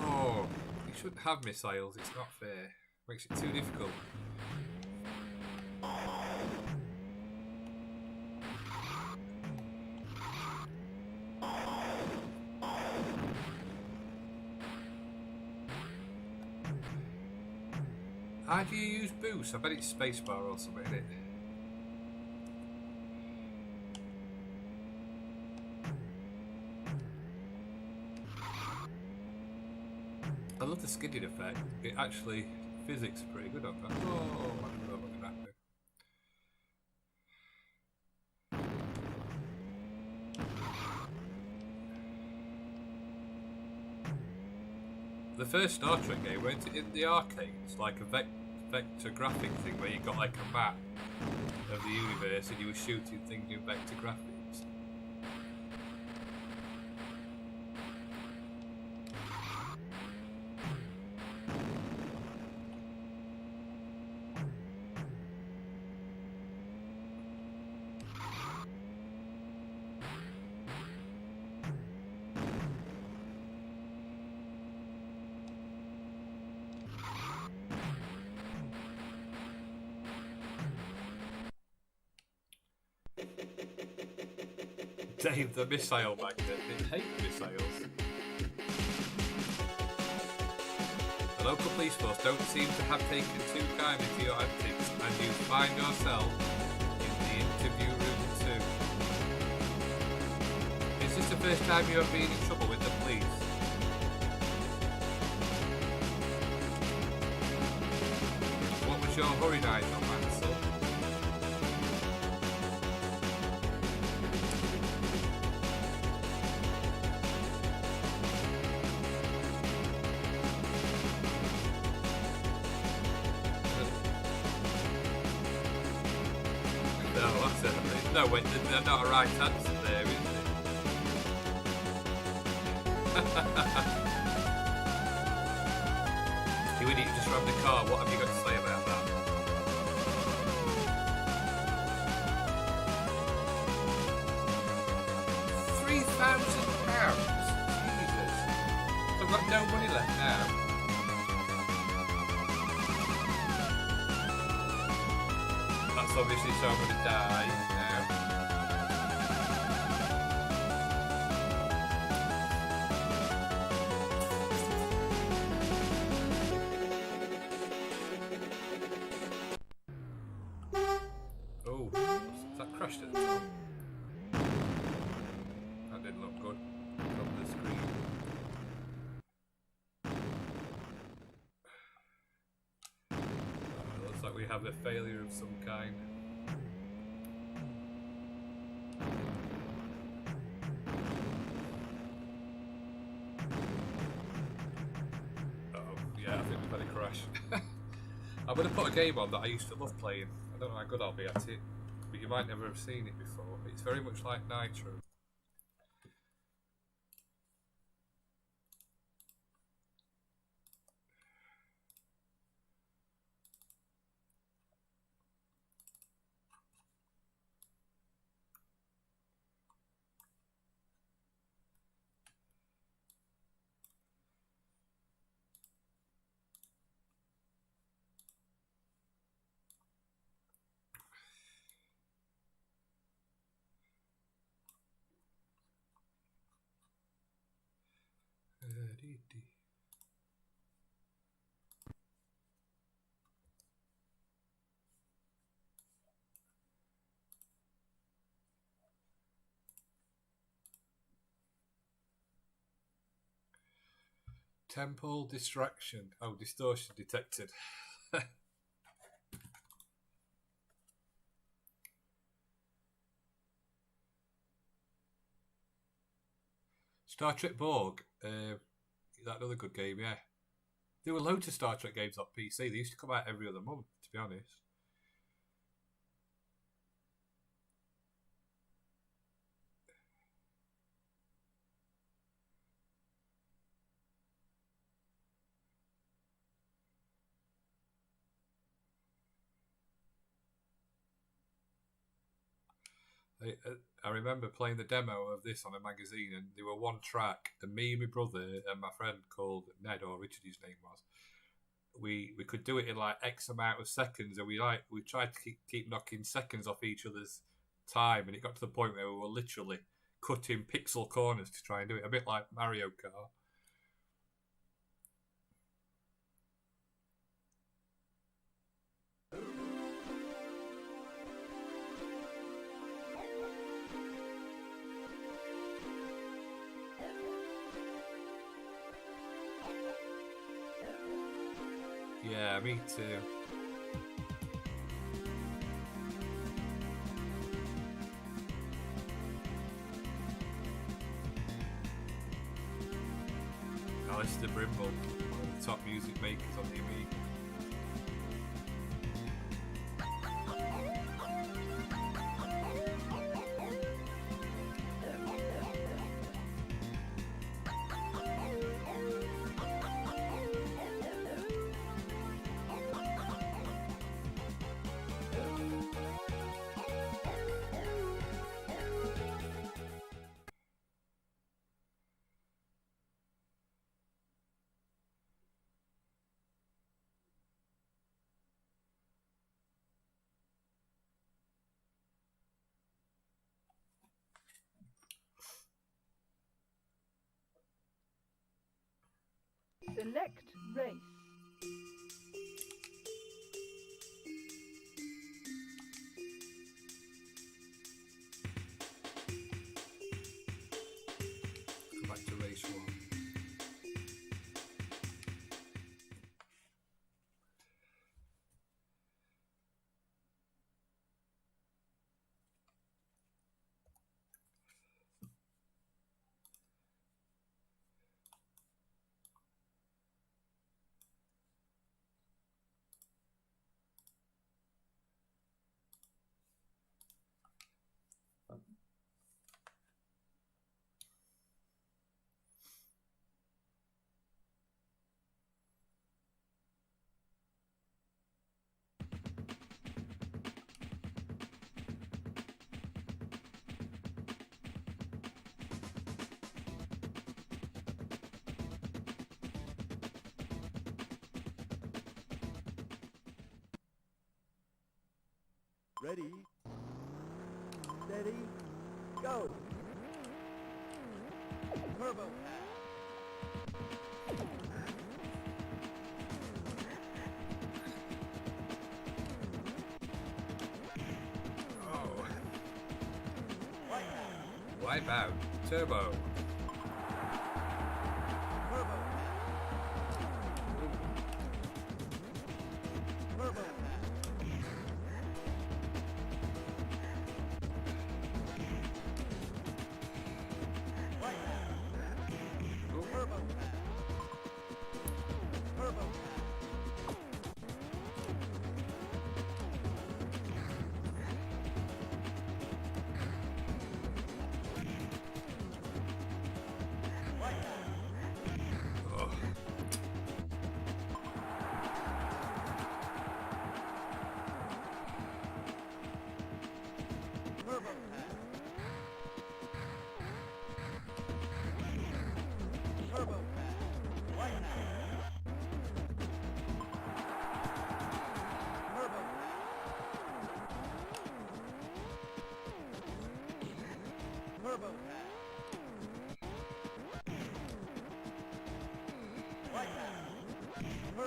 Oh, you shouldn't have missiles, it's not fair. Makes it too difficult. How do you use boost? I bet it's spacebar or something, isn't it? I love the skidding effect. It actually, physics are pretty good on that. Oh, I don't know what that do. The first Star Trek game went in the arcades, like a vector graphic thing where you got like a map of the universe and you were shooting things in vector graphics. Dave the missile magnet didn't hate missiles. The local police force don't seem to have taken too kindly to your antics, and you find yourself in the interview room too. Is this the first time you have been in trouble with the police? What was your hurry night on, Mansell? No, wait, they're not a right answer there, is it? You idiot, you just rammed the car. What have you got to say about that? £3,000? Jesus. I've got no money left now. That's obviously so I'm going to die now. Oh, that crashed at the top. That didn't look good on the screen. we have a failure of some kind. Yeah, I think we've had a crash. I'm going to put a game on that I used to love playing. I don't know how good I'll be at it, but you might never have seen it before. It's very much like Nitro. Temple distraction. Oh, distortion detected. Star Trek Borg. That another good game, yeah. There were loads of Star Trek games on PC. They used to come out every other month, to be honest. I remember playing the demo of this on a magazine, and they were one track, and me, my brother, and my friend called Ned, or Richard, his name was. We could do it in like X amount of seconds, and we tried to keep knocking seconds off each other's time, and it got to the point where we were literally cutting pixel corners to try and do it, a bit like Mario Kart. Yeah, me too. Alistair Brimble, one of the top music makers on the Amiga. Select race. Go back to race 1. Ready, steady, go! Turbo Oh. Wipeout. Turbo. turbo, turbo,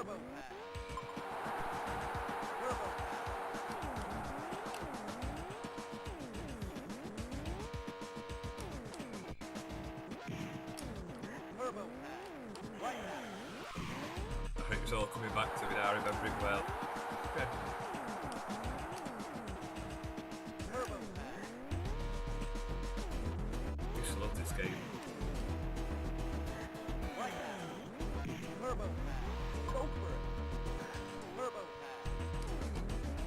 Turbo pass. Turbo pass. Turbo pass. Right pass. I think it's all coming back to me now, I remember it well. Turbo pass. Just love this game. Right pass. Turbo pass. Go for it. Turbo pass.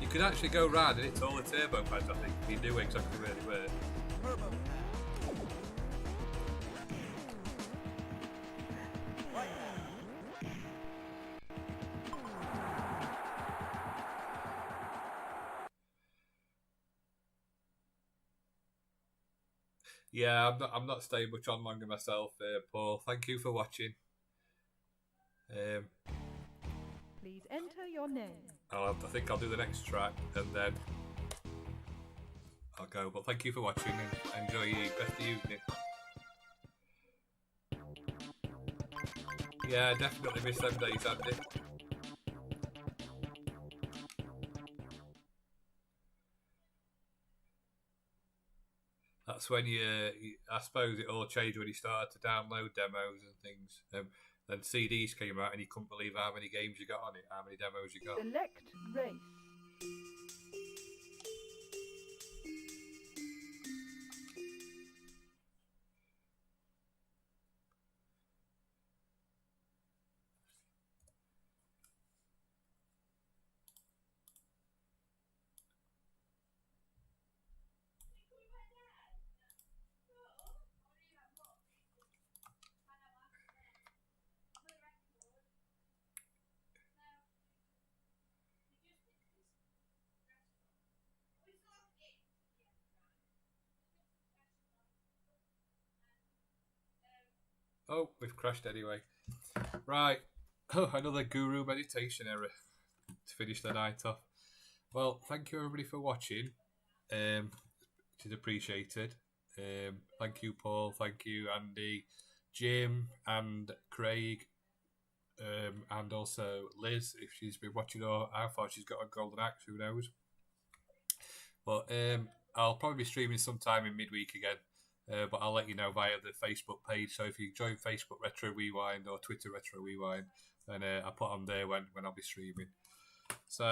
You could actually go round and hit all the turbo pads, I think, if you knew exactly where they were. Turbo pass. Right pass. Yeah, I'm not staying much on longer myself, Paul. Thank you for watching. Please enter your name. I think I'll do the next track and then I'll go. But thank you for watching and enjoy your best of the evening. Yeah, definitely miss them days, Andy. That's when I suppose it all changed when you started to download demos and things. Then CDs came out and you couldn't believe how many games you got on it, how many demos you got. Select race. Oh, we've crashed anyway. Right. Oh, another guru meditation error to finish the night off. Well, thank you everybody for watching. It is appreciated. Thank you, Paul. Thank you, Andy, Jim, and Craig, and also Liz, if she's been watching or how far she's got a golden axe, who knows. But I'll probably be streaming sometime in midweek again. But I'll let you know via the Facebook page. So if you join Facebook Retro0rewind or Twitter Retro0rewind, then I'll put on there when I'll be streaming. So